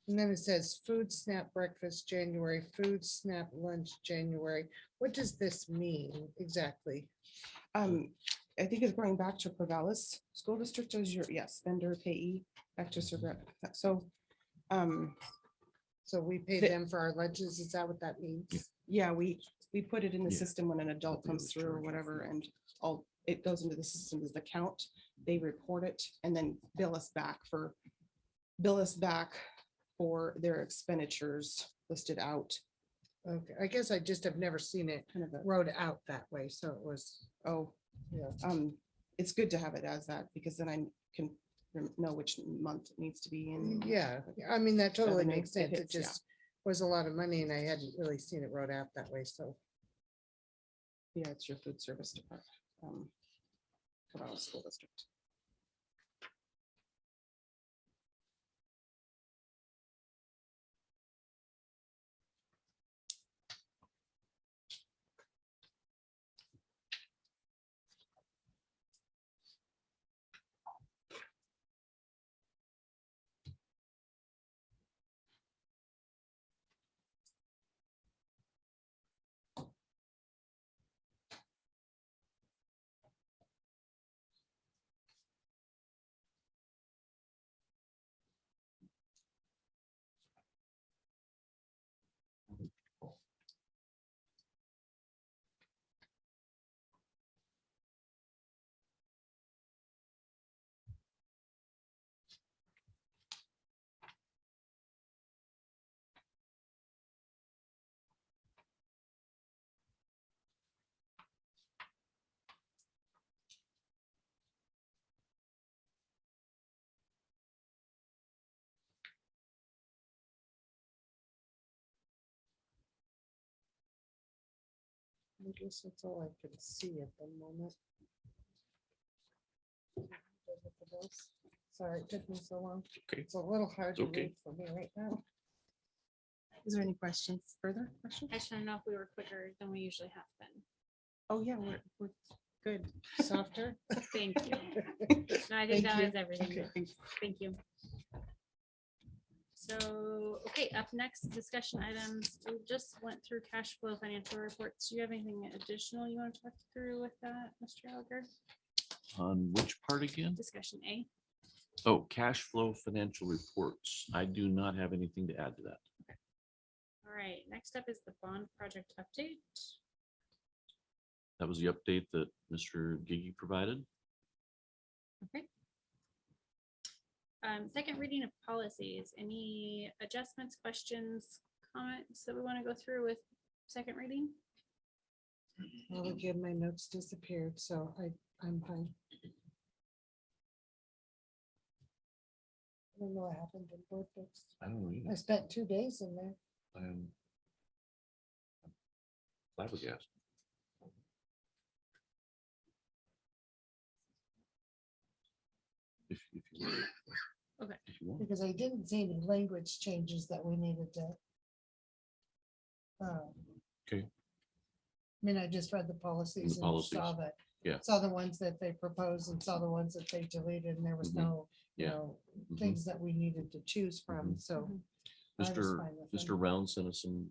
Speaker 12: And then it says food snap breakfast January, food snap lunch January. What does this mean exactly?
Speaker 11: I think it's going back to Corvallis School District as your, yes, vendor payee, back to Surratt. So,
Speaker 12: So we pay
Speaker 11: The-
Speaker 12: them for our lunches, is that what that means?
Speaker 11: yeah, we put it in the
Speaker 2: Yeah.
Speaker 11: system when an adult
Speaker 2: What they
Speaker 11: comes
Speaker 2: would
Speaker 11: through or
Speaker 2: charge you
Speaker 11: whatever,
Speaker 2: for.
Speaker 11: and it goes into the system as the count. They report it and then bill us back for their expenditures listed out.
Speaker 12: Okay, I guess I just have never seen it
Speaker 11: Kind of a,
Speaker 12: wrote out that way, so it was,
Speaker 11: oh,
Speaker 12: yeah.
Speaker 11: it's good to have it as that, because then I can know which month it needs to be in.
Speaker 12: Yeah, I mean, that totally
Speaker 11: Revenue,
Speaker 12: makes
Speaker 11: it
Speaker 12: sense. It
Speaker 11: hits, yeah.
Speaker 12: just was a lot of money and I hadn't really seen it wrote out that way, so.
Speaker 11: Yeah, it's your food service department. Corvallis School District.
Speaker 12: I guess that's all I can see at the moment. Sorry, it took me so long.
Speaker 2: Okay.
Speaker 12: It's a little hard to
Speaker 2: It's okay.
Speaker 12: read for me right now.
Speaker 11: Is there any questions, further questions?
Speaker 1: I just don't know if we were quicker than we usually have been.
Speaker 11: Oh, yeah, we're good.
Speaker 12: Softer.
Speaker 1: Thank you. No, I think
Speaker 11: Thank
Speaker 1: that
Speaker 11: you.
Speaker 1: was everything.
Speaker 11: Okay, thanks.
Speaker 1: Thank you. So, okay, up next, discussion items. We just went through cash flow financial reports. Do you have anything additional you want to talk through with that, Mr. Gallagher?
Speaker 2: On which part again?
Speaker 1: Discussion A.
Speaker 2: Oh, cash flow financial reports. I do not have anything to add to that.
Speaker 1: All right, next up is the bond project update.
Speaker 2: That was the update that Mr. Gigi provided.
Speaker 1: Okay. Second reading of policies. Any adjustments, questions, comments that we want to go through with second reading?
Speaker 12: Well, again, my notes disappeared, so I'm fine. I don't know what happened in board books.
Speaker 2: I don't know
Speaker 12: I
Speaker 2: either.
Speaker 12: spent 2 days in there.
Speaker 2: I'm flabbergasted. If you would.
Speaker 1: Okay.
Speaker 2: If you want.
Speaker 12: because I didn't see any language changes that we needed to.
Speaker 2: Okay.
Speaker 12: I mean, I just read the policies and
Speaker 2: policies,
Speaker 12: saw that.
Speaker 2: yeah.
Speaker 12: Saw the ones that they proposed and saw the ones that they deleted, and there was
Speaker 2: Mhm.
Speaker 12: no, you
Speaker 2: Yeah.
Speaker 12: know,
Speaker 2: Mhm.
Speaker 12: things that we needed to choose from, so. I was
Speaker 2: Mr.
Speaker 12: fine with
Speaker 2: Mr.
Speaker 12: them.
Speaker 2: Round sent us some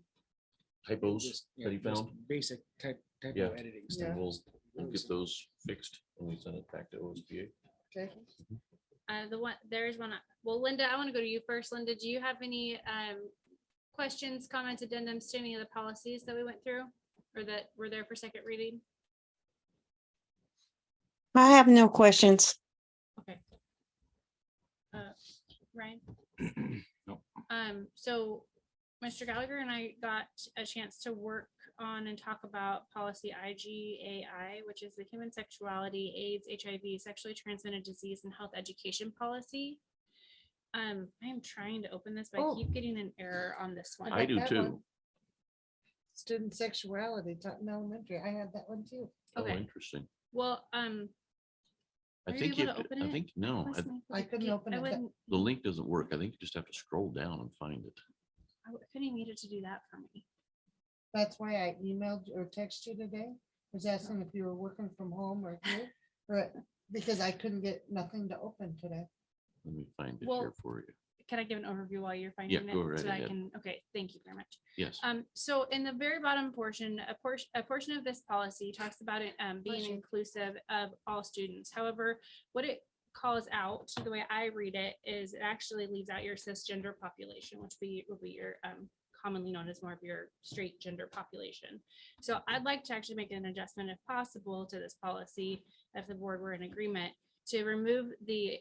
Speaker 2: typos
Speaker 13: Just,
Speaker 2: that he
Speaker 13: just
Speaker 2: found.
Speaker 13: Basic type
Speaker 2: Yeah.
Speaker 13: editing
Speaker 12: Yeah.
Speaker 13: stuff.
Speaker 2: We'll get those fixed when we send it back to OSBA.
Speaker 12: Okay.
Speaker 1: There's one, well, Linda, I want to go to you first. Linda, do you have any questions, comments, addendums to any of the policies that we went through or that were there for second reading?
Speaker 10: I have no questions.
Speaker 1: Okay. Ryan?
Speaker 2: No.
Speaker 1: So Mr. Gallagher and I got a chance to work on and talk about policy IGAI, which is the human sexuality, AIDS, HIV, sexually transmitted disease and health education policy. I am trying to open this, but I
Speaker 12: Oh.
Speaker 1: keep getting an error on this one.
Speaker 2: I do
Speaker 12: that
Speaker 2: too.
Speaker 12: one. Student sexuality taught in elementary. I had that one too.
Speaker 2: Oh,
Speaker 1: Okay.
Speaker 2: interesting.
Speaker 1: Well,
Speaker 2: I
Speaker 1: Are you
Speaker 2: think
Speaker 1: able
Speaker 2: you,
Speaker 1: to
Speaker 2: have to-
Speaker 1: open
Speaker 2: I
Speaker 1: it?
Speaker 2: think, no,
Speaker 1: What's my-
Speaker 12: I couldn't open
Speaker 1: I
Speaker 12: it.
Speaker 1: wouldn't,
Speaker 2: the link doesn't work. I think you just have to scroll down and find it.
Speaker 1: I couldn't need it to do that for me.
Speaker 12: That's why I emailed or texted you today, was asking if you were working from home or here, or, because I couldn't get nothing to open today.
Speaker 2: Let me find it
Speaker 1: Well,
Speaker 2: here for you.
Speaker 1: Can I give an overview while you're finding it?
Speaker 2: go right
Speaker 1: So I
Speaker 2: ahead.
Speaker 1: can, okay, thank you very much.
Speaker 2: Yes.
Speaker 1: So in the very bottom portion, a portion of this policy talks about it being
Speaker 12: Bless you.
Speaker 1: inclusive of all students. However, what it calls out, the way I read it, is it actually leaves out your cisgender population, which will be your commonly known as more of your straight gender population. So I'd like to actually make an adjustment if possible to this policy, if the board were in agreement, to remove the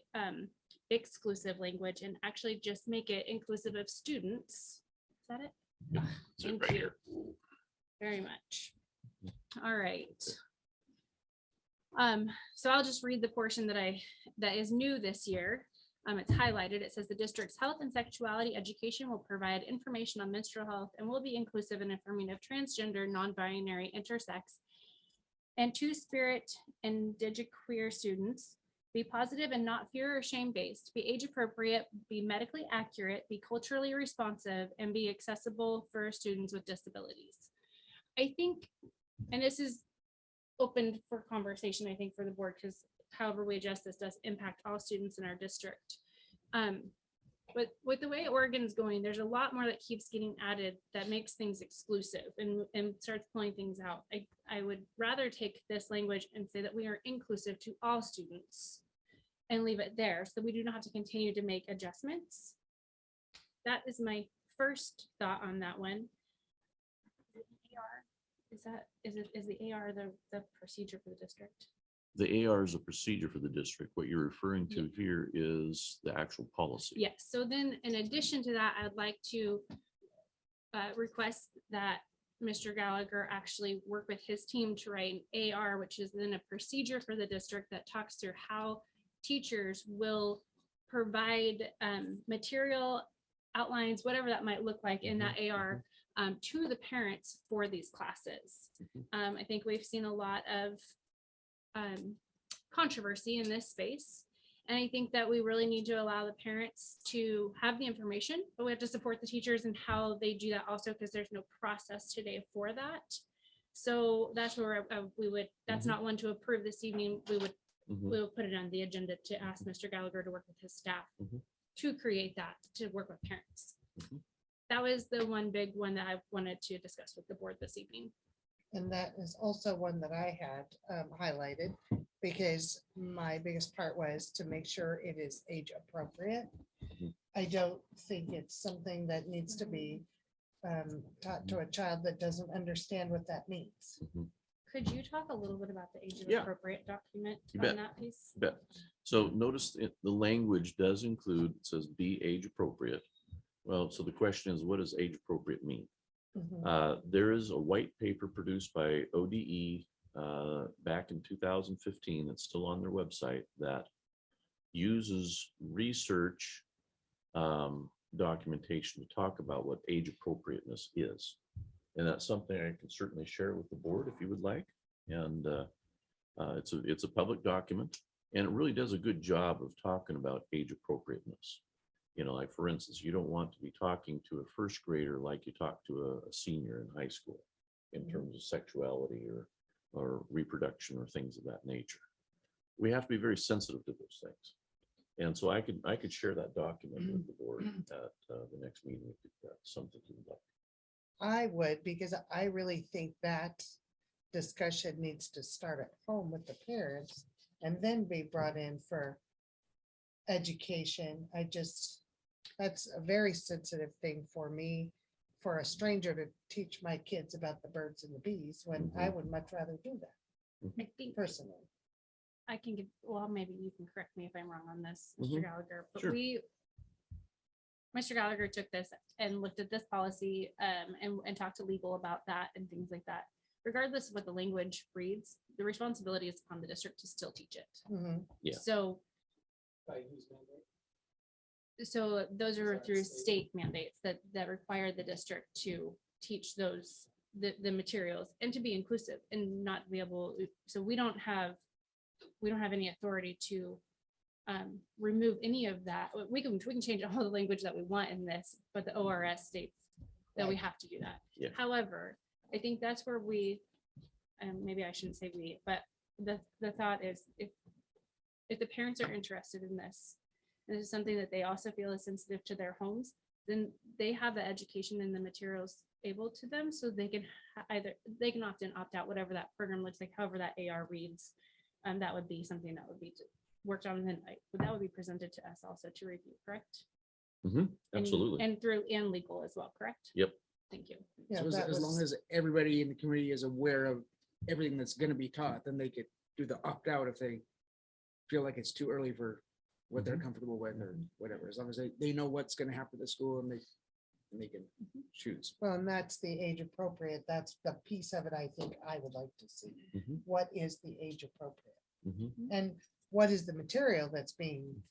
Speaker 1: exclusive language and actually just make it inclusive of students. Is that it?
Speaker 2: Is it
Speaker 1: Thank
Speaker 2: right
Speaker 1: you
Speaker 2: here?
Speaker 1: very much. All right. So I'll just read the portion that is new this year. It's highlighted. It says the district's health and sexuality education will provide information on menstrual health and will be inclusive and informing of transgender, non-binary, intersex, and two-spirit and queer students. Be positive and not fear or shame-based. Be age-appropriate, be medically accurate, be culturally responsive, and be accessible for students with disabilities. I think, and this is open for conversation, I think, for the board, because however we adjust this does impact all students in our district. But with the way Oregon's going, there's a lot more that keeps getting added that makes things exclusive and starts pulling things out. I would rather take this language and say that we are inclusive to all students and leave it there so we do not have to continue to make adjustments. That is my first thought on that one. Is the AR the procedure for the district?
Speaker 2: The AR is a procedure for the district. What you're referring to here is the actual policy.
Speaker 1: Yes, so then in addition to that, I'd like to request that Mr. Gallagher actually work with his team to write an AR, which is then a procedure for the district that talks through how teachers will provide material outlines, whatever that might look like in that AR to the parents for these classes. I think we've seen a lot of controversy in this space. And I think that we really need to allow the parents to have the information, but we have to support the teachers and how they do that also, because there's no process today for that. So that's where we would, that's not one to approve this evening. We would, we'll put it on the agenda to ask Mr. Gallagher to work with his staff to create that, to work with parents. That was the one big one that I wanted to discuss with the board this evening.
Speaker 12: And that is also one that I had highlighted, because my biggest part was to make sure it is age appropriate. I don't think it's something that needs to be taught to a child that doesn't understand what that means.
Speaker 1: Could you talk a little bit about the age
Speaker 2: Yeah.
Speaker 1: appropriate document
Speaker 2: You
Speaker 1: on
Speaker 2: bet.
Speaker 1: that piece?
Speaker 2: Bet. So notice the language does include, it says be age appropriate. Well, so the question is, what does age appropriate mean? There is a white paper produced by ODE back in 2015 that's still on their website that uses research documentation to talk about what age appropriateness is. And that's something I can certainly share with the board if you would like. And it's a public document, and it really does a good job of talking about age appropriateness. You know, like for instance, you don't want to be talking to a first grader like you talk to a senior in high school in terms of sexuality or reproduction or things of that nature. We have to be very sensitive to those things. And so I could share that document with the board at the next meeting if that's something you would like.
Speaker 12: I would, because I really think that discussion needs to start at home with the parents and then be brought in for education. That's a very sensitive thing for me, for a stranger to teach my kids about the birds and the bees, when I would much rather do that
Speaker 1: I think
Speaker 12: personally.
Speaker 1: I can give, well, maybe you can correct me if I'm wrong on this, Mr.
Speaker 2: Mhm.
Speaker 1: Gallagher, but
Speaker 2: Sure.
Speaker 1: Mr. Gallagher took this and looked at this policy and talked to legal about that and things like that. Regardless of what the language reads, the responsibility is upon the district to still teach it.
Speaker 12: Mhm.
Speaker 2: Yeah.
Speaker 1: So those are through state mandates that require the district to teach those, the materials and to be inclusive and not be able, so we don't have any authority to remove any of that. We can change all the language that we want in this, but the ORS states that we have to do that.
Speaker 2: Yeah.
Speaker 1: However, I think that's where we, and maybe I shouldn't say we, but the thought is if the parents are interested in this, and this is something that they also feel is sensitive to their homes, then they have the education and the materials able to them, so they can they can opt in, opt out, whatever that program looks like, however that AR reads. That would be something that would be worked on, and then that would be presented to us also to review, correct?
Speaker 2: Absolutely.
Speaker 1: And legal as well, correct?
Speaker 2: Yep.
Speaker 1: Thank you.
Speaker 12: Yeah,
Speaker 13: So
Speaker 12: that
Speaker 13: as long
Speaker 12: was-
Speaker 13: as everybody in the community is aware of everything that's gonna be taught, then they could do the opt-out if they feel like it's too early for what they're comfortable with or whatever, as long as they know what's gonna happen at the school and they can choose.
Speaker 12: Well, and that's the age appropriate. That's the piece of it I think I would like to see.
Speaker 2: Mhm.
Speaker 12: What is the age appropriate?
Speaker 2: Mhm.
Speaker 12: And what is the material that's being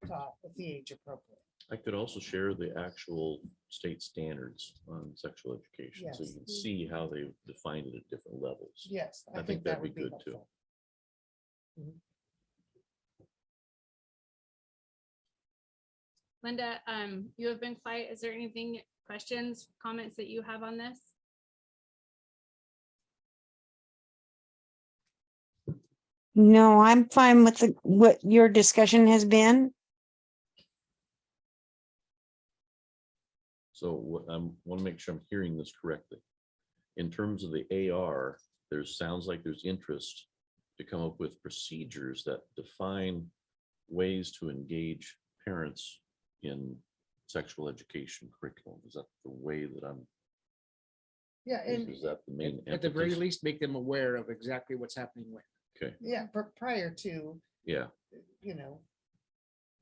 Speaker 12: taught with the age appropriate?
Speaker 2: I could also share the actual state standards on sexual education, so you
Speaker 12: Yes.
Speaker 2: can see how they defined it at different levels.
Speaker 12: Yes,
Speaker 2: I think that'd be good too.
Speaker 12: helpful.
Speaker 1: Linda, you have been quiet. Is there anything, questions, comments that you have on this?
Speaker 10: No, I'm fine with what your discussion has been.
Speaker 2: So what I want to make sure I'm hearing this correctly. In terms of the AR, sounds like there's interest to come up with procedures that define ways to engage parents in sexual education curriculum. Is that the way that
Speaker 12: Yeah, and
Speaker 2: is that the main?
Speaker 13: At the very
Speaker 2: emphasis?
Speaker 13: least, make them aware of exactly what's happening when.
Speaker 2: Okay,
Speaker 12: yeah, prior to,
Speaker 2: yeah,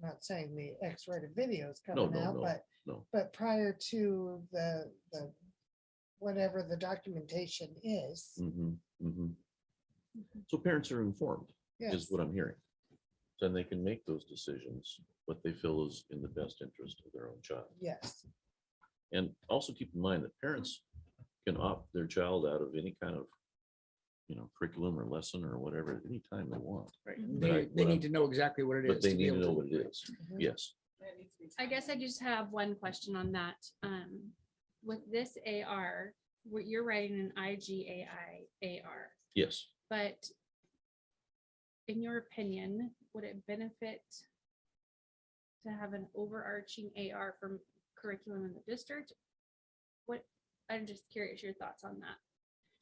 Speaker 12: not saying the X-rated videos
Speaker 2: No,
Speaker 12: coming out,
Speaker 2: no.
Speaker 12: but prior to the whatever the documentation is.
Speaker 2: Mhm, mhm. So parents are informed, is
Speaker 12: Yes.
Speaker 2: what I'm hearing. Then they can make those decisions, what they feel is in the best interest of their own child.
Speaker 12: Yes,
Speaker 2: And also keep in mind that parents can opt their child out of any kind of, curriculum or lesson or whatever, anytime they want.
Speaker 13: Right.
Speaker 2: Right,
Speaker 13: They
Speaker 2: what
Speaker 13: need to know exactly what it is.
Speaker 2: But they
Speaker 13: to be
Speaker 2: need to
Speaker 13: able
Speaker 2: know what it is.
Speaker 12: Mhm.
Speaker 2: Yes.
Speaker 1: I guess I just have one question on that. With this AR, what you're writing an IGAI AR,
Speaker 2: Yes.
Speaker 1: but in your opinion, would it benefit to have an overarching AR from curriculum in the district? I'm just curious your thoughts on that.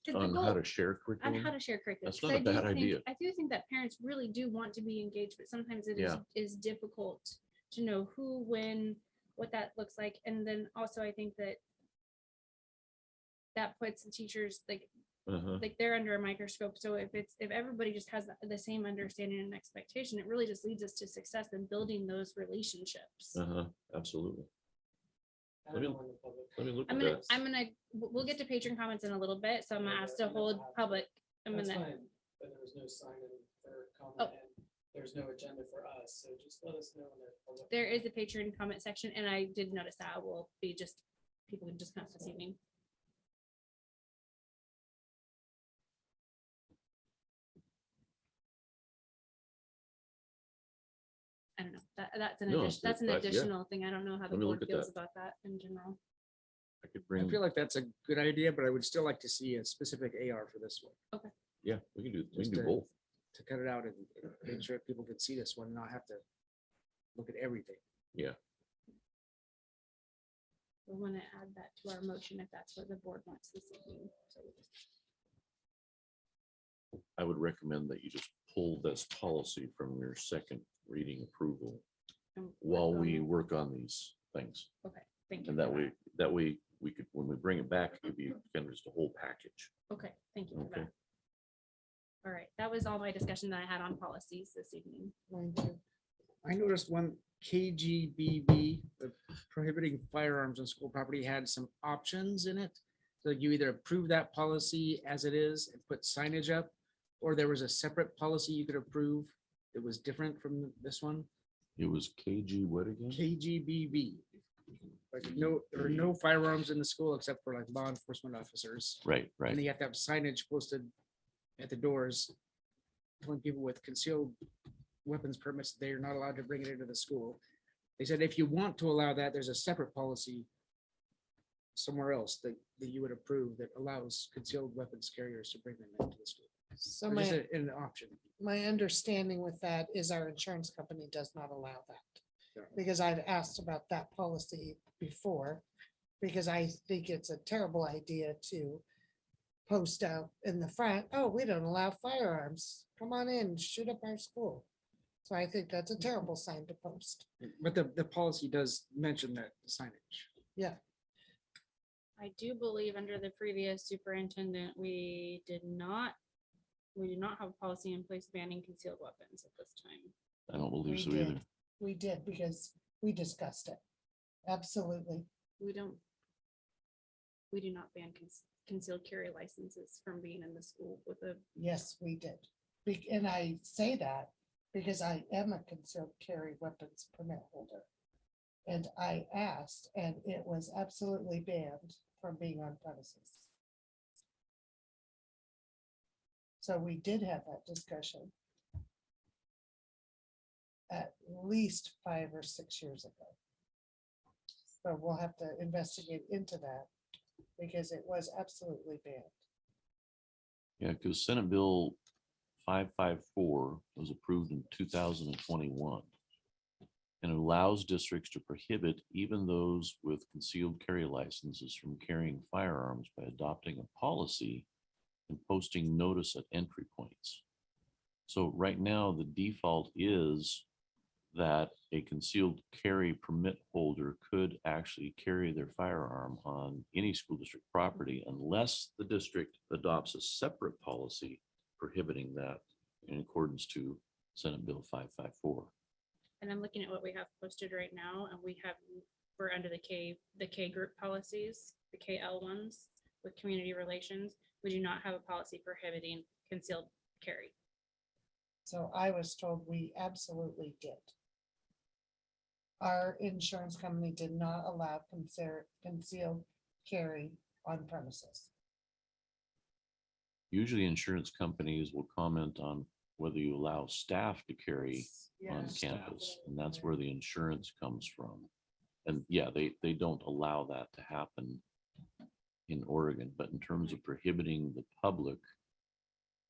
Speaker 1: 'Cause the
Speaker 2: On how
Speaker 1: goal-
Speaker 2: to share
Speaker 1: On
Speaker 2: curriculum.
Speaker 1: how to share curriculum.
Speaker 2: That's
Speaker 1: 'cause
Speaker 2: not a
Speaker 1: I do
Speaker 2: bad
Speaker 1: think-
Speaker 2: idea.
Speaker 1: I do think that parents really do want to be engaged, but sometimes it
Speaker 2: Yeah.
Speaker 1: is difficult to know who, when, what that looks like. And then also I think that puts the teachers
Speaker 2: Uh-huh.
Speaker 1: like they're under a microscope. So if everybody just has the same understanding and expectation, it really just leads us to success in building those relationships.
Speaker 2: Uh-huh. Absolutely. Let me look at that.
Speaker 1: We'll get to patron comments in a little bit. So I'm gonna ask to hold public.
Speaker 14: But there was no sign in for comment
Speaker 1: Oh.
Speaker 14: and there's no agenda for us, so just let us know when there's public.
Speaker 1: There is a patron comment section, and I did notice that will be just, people can just come this evening. I don't know, that's an
Speaker 2: No,
Speaker 1: addition, that's an
Speaker 2: that- yeah.
Speaker 1: additional thing. I don't know how the
Speaker 2: Let me look
Speaker 1: board
Speaker 2: at
Speaker 1: feels
Speaker 2: that.
Speaker 1: about that in general.
Speaker 2: I could
Speaker 13: I
Speaker 2: bring,
Speaker 13: feel like that's a good idea, but I would still like to see a specific AR for this one,
Speaker 2: yeah, we can
Speaker 13: Just
Speaker 2: do
Speaker 13: to-
Speaker 2: both.
Speaker 13: to cut it out and make sure people can see this one, and not have to look at everything.
Speaker 2: Yeah.
Speaker 1: We want to add that to our motion if that's what the board wants this evening. So we'll just-
Speaker 2: I would recommend that you just pull this policy from your second reading approval
Speaker 1: and
Speaker 2: while
Speaker 1: work on
Speaker 2: we
Speaker 1: it.
Speaker 2: work on these things.
Speaker 1: Okay, thank you.
Speaker 2: And
Speaker 1: for
Speaker 2: that way we could, when we bring it back, it could be kind of just a whole package.
Speaker 1: Okay, thank you for
Speaker 2: Okay.
Speaker 1: that. All right, that was all my discussion that I had on policies this evening.
Speaker 12: Mine too.
Speaker 13: I noticed one KGBB, the prohibiting firearms on school property, had some options in it. So you either approve that policy as it is and put signage up, or there was a separate policy you could approve that was different from this one.
Speaker 2: It was KG what again?
Speaker 13: KGBB. Like no, there are no firearms in the school except for like law enforcement officers.
Speaker 2: Right,
Speaker 13: And
Speaker 2: right.
Speaker 13: then you have to have signage posted at the doors telling people with concealed weapons permits, they're not allowed to bring it into the school. They said if you want to allow that, there's a separate policy somewhere else that you would approve that allows concealed weapons carriers to bring them into the school.
Speaker 12: So
Speaker 13: Or just
Speaker 12: my,
Speaker 13: an option.
Speaker 12: my understanding with that is our insurance company does not allow that.
Speaker 13: Yeah.
Speaker 12: Because I've asked about that policy before, because I think it's a terrible idea to post out in the front, oh, we don't allow firearms. Come on in, shoot up our school. So I think that's a terrible sign to post.
Speaker 13: But the policy does mention that signage.
Speaker 12: Yeah,
Speaker 1: I do believe under the previous superintendent, we did not have a policy in place banning concealed weapons at this time.
Speaker 2: I don't believe
Speaker 12: we
Speaker 2: so either.
Speaker 12: did. We did because we discussed it. Absolutely.
Speaker 1: We do not ban concealed carry licenses from being in the school with a,
Speaker 12: Yes, we did. And I say that because I am a concealed carry weapons permit holder. And I asked, and it was absolutely banned from being on premises. So we did have that discussion at least 5 or 6 years ago. So we'll have to investigate into that because it was absolutely banned.
Speaker 2: Yeah, because Senate Bill 554 was approved in 2021. And allows districts to prohibit even those with concealed carry licenses from carrying firearms by adopting a policy and posting notice at entry points. So right now, the default is that a concealed carry permit holder could actually carry their firearm on any school district property unless the district adopts a separate policy prohibiting that in accordance to Senate Bill 554.
Speaker 1: and I'm looking at what we have posted right now, and we're under the K group policies, the KL ones with community relations. We do not have a policy prohibiting concealed carry.
Speaker 12: So I was told we absolutely did. Our insurance company did not allow concealed carry on premises.
Speaker 2: Usually insurance companies will comment on whether you allow staff to carry on
Speaker 12: Yes.
Speaker 2: campus, and that's where the insurance comes from. And yeah, they don't allow that to happen in Oregon, but in terms of prohibiting the public,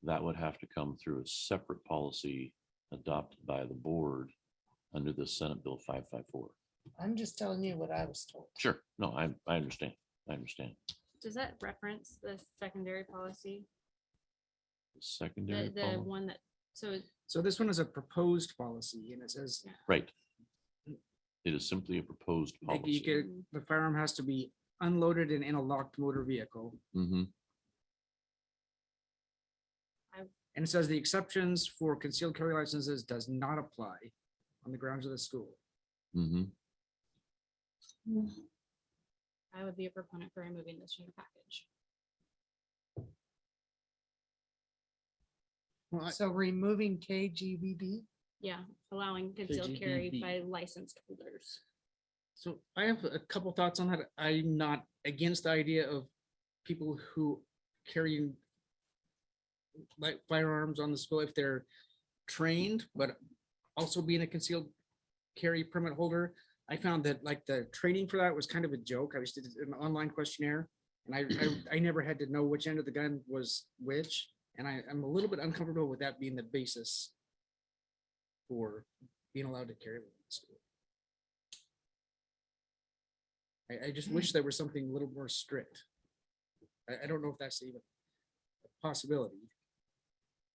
Speaker 2: that would have to come through a separate policy adopted by the board under the Senate Bill 554.
Speaker 12: I'm just telling you what I was told.
Speaker 2: Sure, no, I understand, I understand.
Speaker 1: Does that reference the secondary policy?
Speaker 2: Secondary,
Speaker 1: The
Speaker 2: policy?
Speaker 1: one that, so
Speaker 13: So this one is a proposed policy and it says
Speaker 2: Right. It is simply a proposed
Speaker 13: that
Speaker 2: policy.
Speaker 13: you could, the firearm has to be unloaded and in a locked motor vehicle.
Speaker 2: Mhm.
Speaker 13: And it says the exceptions for concealed carry licenses does not apply on the grounds of the school.
Speaker 2: Mhm.
Speaker 1: I would be a proponent for removing this from the package.
Speaker 12: So removing KGVB,
Speaker 1: Yeah, allowing concealed carry
Speaker 13: KGBB.
Speaker 1: by licensed holders.
Speaker 13: So I have a couple thoughts on that. I'm not against the idea of people who carry like firearms on the school if they're trained, but also being a concealed carry permit holder. I found that like the training for that was kind of a joke. I was did an online questionnaire and I never had to know which end of the gun was which. And I'm a little bit uncomfortable with that being the basis for being allowed to carry one in school. I just wish there was something a little more strict. I don't know if that's even a possibility.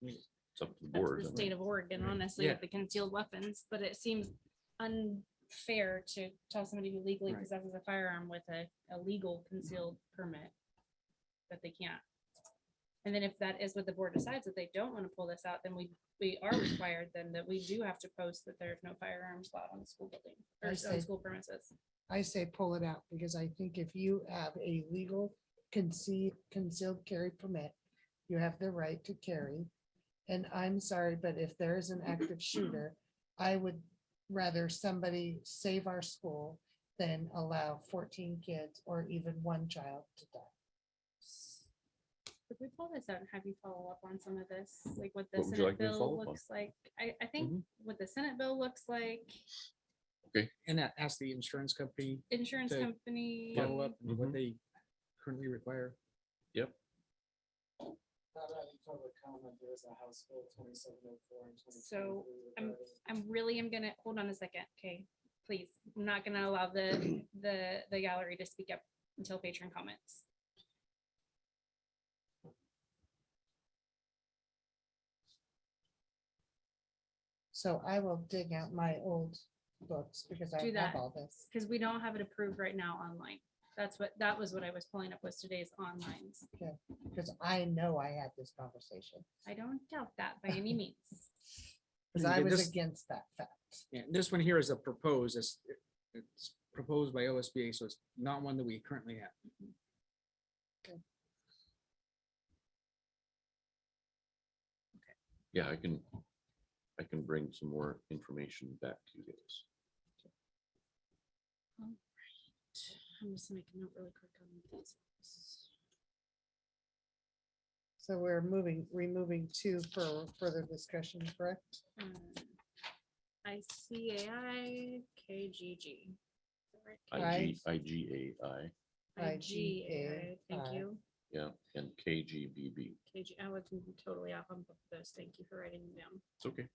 Speaker 13: I mean,
Speaker 2: It's up to the
Speaker 1: That's
Speaker 2: board.
Speaker 1: the
Speaker 2: I mean.
Speaker 1: state of Oregon, honestly,
Speaker 13: Yeah.
Speaker 1: with the concealed weapons, but it seems unfair to tell somebody who legally
Speaker 13: Right.
Speaker 1: possesses a firearm with a legal concealed permit that they can't. And then if that is what the board decides, that they don't want to pull this out, then we are required then that we do have to post that there's no firearms allowed on the school building or
Speaker 12: I
Speaker 1: on
Speaker 12: say-
Speaker 1: school premises.
Speaker 12: I say pull it out because I think if you have a legal concealed carry permit, you have the right to carry. And I'm sorry, but if there is an active shooter, I would rather somebody save our school than allow 14 kids or even one child to die.
Speaker 1: Could we pull this out and have you follow up on some of this, like what the
Speaker 2: What would you
Speaker 1: Senate
Speaker 2: like me to
Speaker 1: bill
Speaker 2: follow up on?
Speaker 1: looks like? I think
Speaker 2: Mhm.
Speaker 1: what the Senate bill looks like,
Speaker 13: And that ask the insurance company
Speaker 1: insurance
Speaker 13: To
Speaker 1: company.
Speaker 13: follow up on what
Speaker 2: Mhm.
Speaker 13: they currently require.
Speaker 2: Yep.
Speaker 14: Not any public comment, there is a House Bill 2704 and 2023.
Speaker 1: So,
Speaker 14: regarding-
Speaker 1: I'm gonna, hold on a second, okay, please. I'm not gonna allow the gallery to speak up until patron comments.
Speaker 12: So I will dig out my old books because I
Speaker 1: Do
Speaker 12: have
Speaker 1: that.
Speaker 12: all this.
Speaker 1: Because we don't have it approved right now online. That was what I was pulling up was today's online.
Speaker 12: Because I know I had this conversation.
Speaker 1: I don't doubt that by any means.
Speaker 12: Because
Speaker 13: Yeah,
Speaker 12: I was
Speaker 13: this-
Speaker 12: against that fact.
Speaker 13: Yeah, this one here is a proposed, it's proposed by OSBA, so it's not one that we currently have.
Speaker 2: Yeah, I can bring some more information back to you guys.
Speaker 1: I'm just making a note really quick on these.
Speaker 12: So we're removing two for further discussion, correct?
Speaker 1: ICAI, KGG.
Speaker 12: Right.
Speaker 2: IGAI,
Speaker 1: IGAI, thank
Speaker 12: IGAI.
Speaker 1: you.
Speaker 2: yeah, and KGBB.
Speaker 1: KG, I was totally off on both of those. Thank you for writing them down.
Speaker 2: It's okay.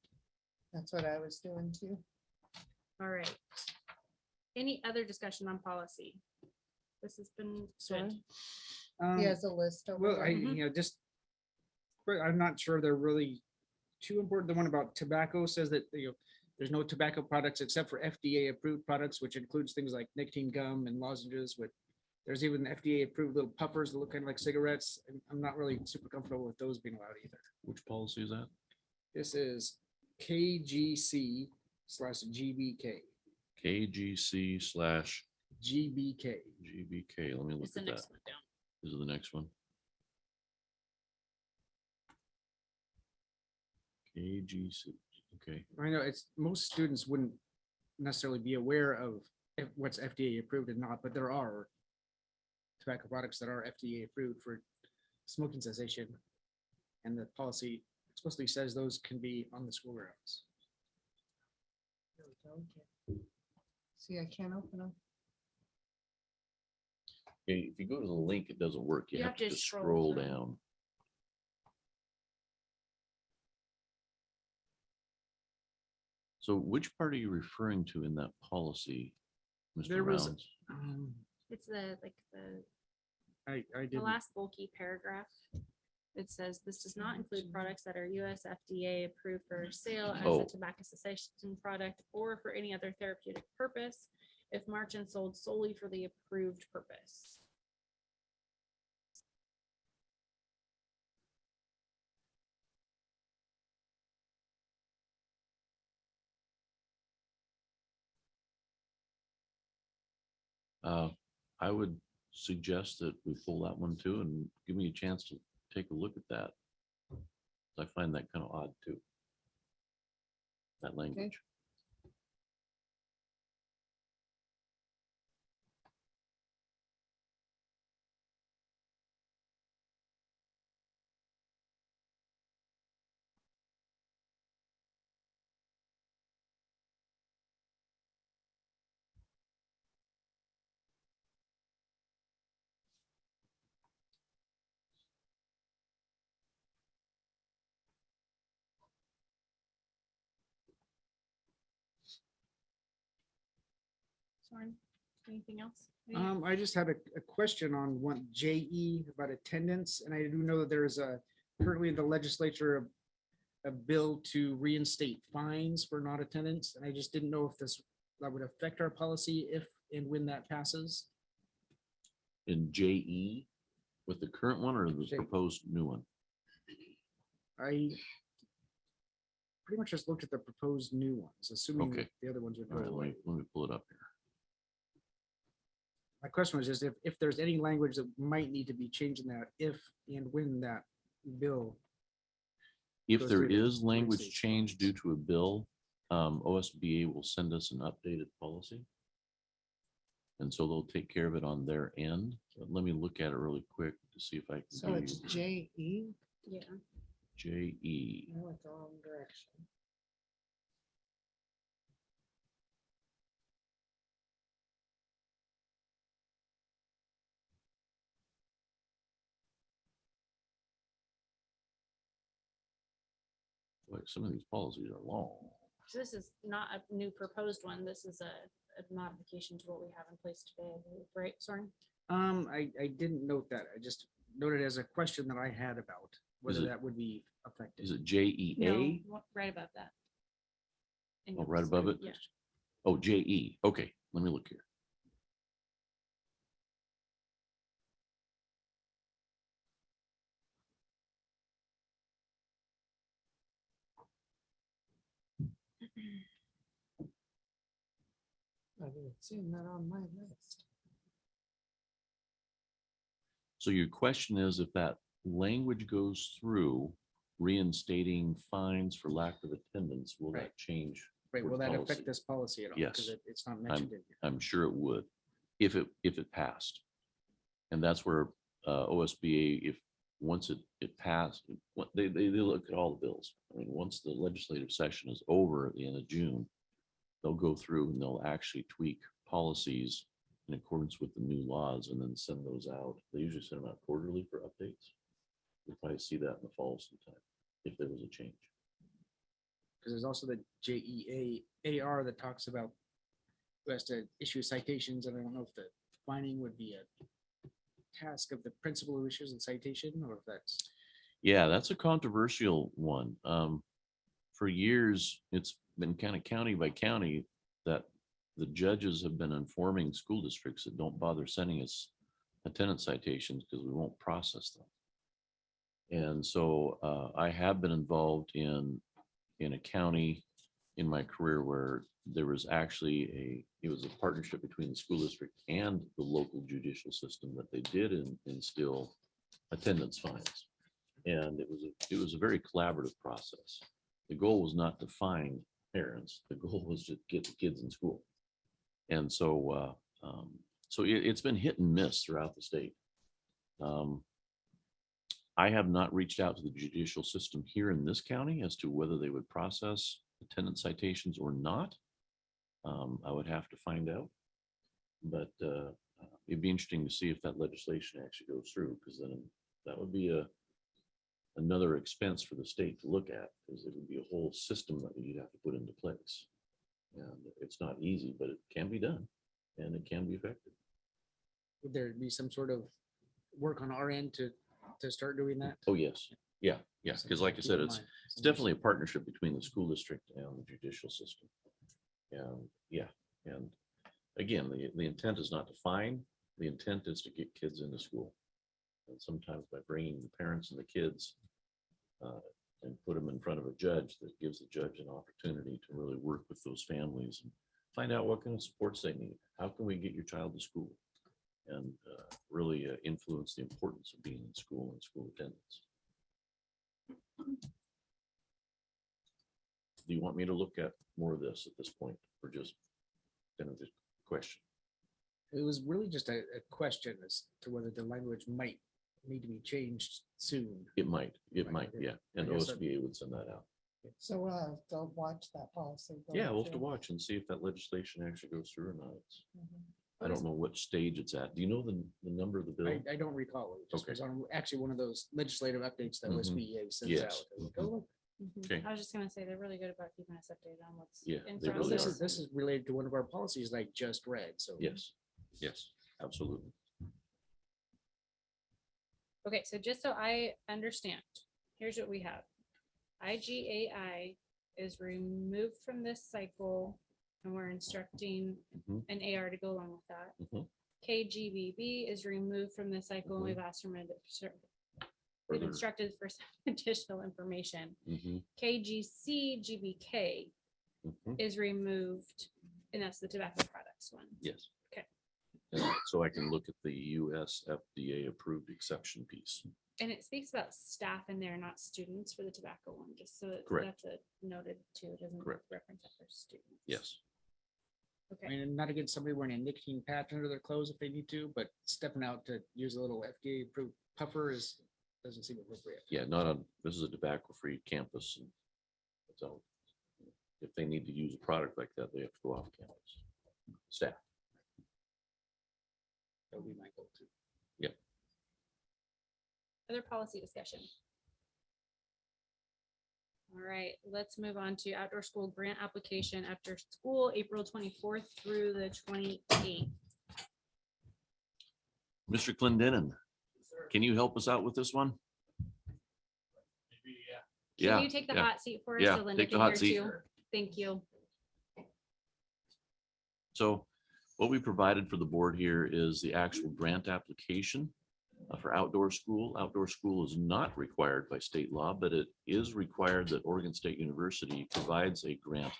Speaker 12: That's what I was doing too.
Speaker 1: All right. Any other discussion on policy? This has been good.
Speaker 13: Um,
Speaker 12: He has a list over
Speaker 13: Well, I,
Speaker 12: there.
Speaker 13: you know, just, but I'm not sure they're really too important. The one about tobacco says that, you know, there's no tobacco products except for FDA approved products, which includes things like nicotine gum and lozenges with, there's even FDA approved little puffers that look kind of like cigarettes. And I'm not really super comfortable with those being allowed either.
Speaker 2: Which policy is that?
Speaker 13: This is KGC/GBK,
Speaker 2: KGC/GBK.
Speaker 13: GBK.
Speaker 2: Let me look
Speaker 1: It's the
Speaker 2: at that.
Speaker 1: next one down.
Speaker 2: This is the next one. KGC, okay.
Speaker 13: I know it's, most students wouldn't necessarily be aware of what's FDA approved and not, but there are tobacco products that are FDA approved for smoking cessation. And the policy explicitly says those can be on the school grounds.
Speaker 12: See, I can't open them.
Speaker 2: Okay, if you go to the link, it doesn't work. You have to just scroll
Speaker 1: scroll through.
Speaker 2: down. So which part are you referring to in that policy, Mr.
Speaker 13: There was-
Speaker 2: Rounds?
Speaker 1: It's the, like, the
Speaker 13: I
Speaker 1: the
Speaker 13: did.
Speaker 1: last bulky paragraph. It says this does not include products that are US FDA approved for sale as
Speaker 2: Oh.
Speaker 1: a tobacco cessation product or for any other therapeutic purpose if marked and sold solely for the approved purpose.
Speaker 2: I would suggest that we pull that one too and give me a chance to take a look at that. I find that kind of odd too. That language.
Speaker 1: Soren, anything else?
Speaker 13: I just had a question on one JE about attendance, and I do know that there is currently in the legislature a bill to reinstate fines for not attendance, and I just didn't know if that would affect our policy if and when that passes.
Speaker 2: In JE with the current one or the
Speaker 13: J-
Speaker 2: proposed new one?
Speaker 13: I pretty much just looked at the proposed new ones, assuming
Speaker 2: Okay.
Speaker 13: that the other ones would
Speaker 2: All
Speaker 13: go
Speaker 2: right,
Speaker 13: away.
Speaker 2: let me pull it up here.
Speaker 13: My question was just if there's any language that might need to be changed in that, if and when that bill.
Speaker 2: If
Speaker 13: goes
Speaker 2: there
Speaker 13: through the
Speaker 2: is language
Speaker 13: reinstate
Speaker 2: change
Speaker 13: fines.
Speaker 2: due to a bill, OSBA will send us an updated policy. And so they'll take care of it on their end. But let me look at it really quick to see if I
Speaker 12: So
Speaker 2: can
Speaker 12: it's
Speaker 2: give you
Speaker 12: JE.
Speaker 1: Yeah.
Speaker 2: JE.
Speaker 12: I went the wrong direction.
Speaker 2: Like some of these policies are long.
Speaker 1: So this is not a new proposed one. This is a modification to what we have in place today, I believe, right, Soren?
Speaker 13: I didn't note that. I just noted as a question that I had about whether
Speaker 2: it-
Speaker 13: that would be affected.
Speaker 2: Is it JEA?
Speaker 1: Right above that.
Speaker 2: Oh, right above it?
Speaker 1: Yeah.
Speaker 2: Oh, JE. Okay, let me look here.
Speaker 12: I didn't see that on my list.
Speaker 2: So your question is if that language goes through reinstating fines for lack of attendance, will that
Speaker 13: Right.
Speaker 2: change?
Speaker 13: Right, will
Speaker 2: board
Speaker 13: that
Speaker 2: policy?
Speaker 13: affect this policy at all?
Speaker 2: Yes.
Speaker 13: Because it's not mentioned in here.
Speaker 2: I'm sure it would, if it passed. And that's where OSBA, once it passed, they look at all the bills. I mean, once the legislative session is over at the end of June, they'll go through and they'll actually tweak policies in accordance with the new laws and then send those out. They usually send them out quarterly for updates. You'll probably see that in the fall sometime, if there was a change.
Speaker 13: Because there's also the JEA-AR that talks about who has to issue citations, and I don't know if the fining would be a task of the principal who issues the citation, or if that's.
Speaker 2: Yeah, that's a controversial one. For years, it's been kind of county by county that the judges have been informing school districts that don't bother sending us attendance citations because we won't process them. And so I have been involved in a county in my career where there was actually it was a partnership between the school district and the local judicial system that they did instill attendance fines. And it was a very collaborative process. The goal was not to fine parents. The goal was to get the kids in school. And so it's been hit and miss throughout the state. I have not reached out to the judicial system here in this county as to whether they would process attendance citations or not. I would have to find out. But it'd be interesting to see if that legislation actually goes through, because then that would be another expense for the state to look at, because it would be a whole system that you'd have to put into place. And it's not easy, but it can be done and it can be effective.
Speaker 13: Would there be some sort of work on our end to start doing that?
Speaker 2: Oh, yes. Yeah. Because like I said,
Speaker 13: Keep in
Speaker 2: it's
Speaker 13: mind.
Speaker 2: definitely a partnership between the school district and the judicial system. And again, the intent is not to fine, the intent is to get kids into school. And sometimes by bringing the parents and the kids and put them in front of a judge, that gives the judge an opportunity to really work with those families and find out what kind of supports they need. How can we get your child to school? And really influence the importance of being in school and school attendance. Do you want me to look at more of this at this point, or just kind of the question?
Speaker 13: It was really just a question as to whether the language might need to be changed soon.
Speaker 2: It might,
Speaker 13: Right,
Speaker 2: yeah. And
Speaker 13: I guess that-
Speaker 2: OSBA would send that out.
Speaker 12: So they'll watch that policy. go
Speaker 2: Yeah, we'll have to
Speaker 12: through.
Speaker 2: watch and see if that legislation actually goes through or not.
Speaker 12: Mhm.
Speaker 2: I don't know what stage it's at. Do you know the number of the bill?
Speaker 13: I don't recall. It just
Speaker 2: Okay.
Speaker 13: was on actually one of those legislative updates that was
Speaker 2: Mhm.
Speaker 13: BEA sends
Speaker 2: Yes.
Speaker 13: out. I was like, oh, look,
Speaker 2: Okay.
Speaker 1: I was just gonna say, they're really good about keeping us updated on what's.
Speaker 2: Yeah,
Speaker 1: in
Speaker 2: they
Speaker 1: front of
Speaker 2: really
Speaker 1: us.
Speaker 13: This is related to one of our policies that I just read, so.
Speaker 2: Yes, yes, absolutely.
Speaker 1: Okay, so just so I understand, here's what we have. IGAI is removed from this cycle and we're instructing
Speaker 2: Mhm.
Speaker 1: an AR to go along with that.
Speaker 2: Mhm.
Speaker 1: KGBB is removed from the cycle and we've asked for, we've
Speaker 2: Further-
Speaker 1: instructed for some additional information.
Speaker 2: Mhm,
Speaker 1: KGC GBK
Speaker 2: mhm.
Speaker 1: is removed and that's the tobacco products one.
Speaker 2: Yes.
Speaker 1: Okay.
Speaker 2: And so I can look at the US FDA approved exception piece.
Speaker 1: And it speaks about staff in there, not students for the tobacco one, just so
Speaker 2: Correct.
Speaker 1: that's a noted too. It doesn't
Speaker 2: Correct.
Speaker 1: reference that for students.
Speaker 2: Yes.
Speaker 13: I
Speaker 1: Okay,
Speaker 13: mean, not against somebody wearing a nicotine patch under their clothes if they need to, but stepping out to use a little FDA approved puffer doesn't seem appropriate.
Speaker 2: Yeah, not on, this is a tobacco-free campus. And so if they need to use a product like that, they have to go off campus. Staff.
Speaker 13: That would be my goal too.
Speaker 1: other policy discussion. All right, let's move on to outdoor school grant application after school, April 24th through the 28th.
Speaker 2: Mr. Clendenin, can you help us out with this one?
Speaker 1: Can you take the hot seat for us?
Speaker 2: Yeah,
Speaker 1: so Linda
Speaker 2: take the
Speaker 1: can
Speaker 2: hot
Speaker 1: hear
Speaker 2: seat.
Speaker 1: too? Thank you.
Speaker 2: So what we provided for the board here is the actual grant application for outdoor school. Outdoor school is not required by state law, but it is required that Oregon State University provides a grant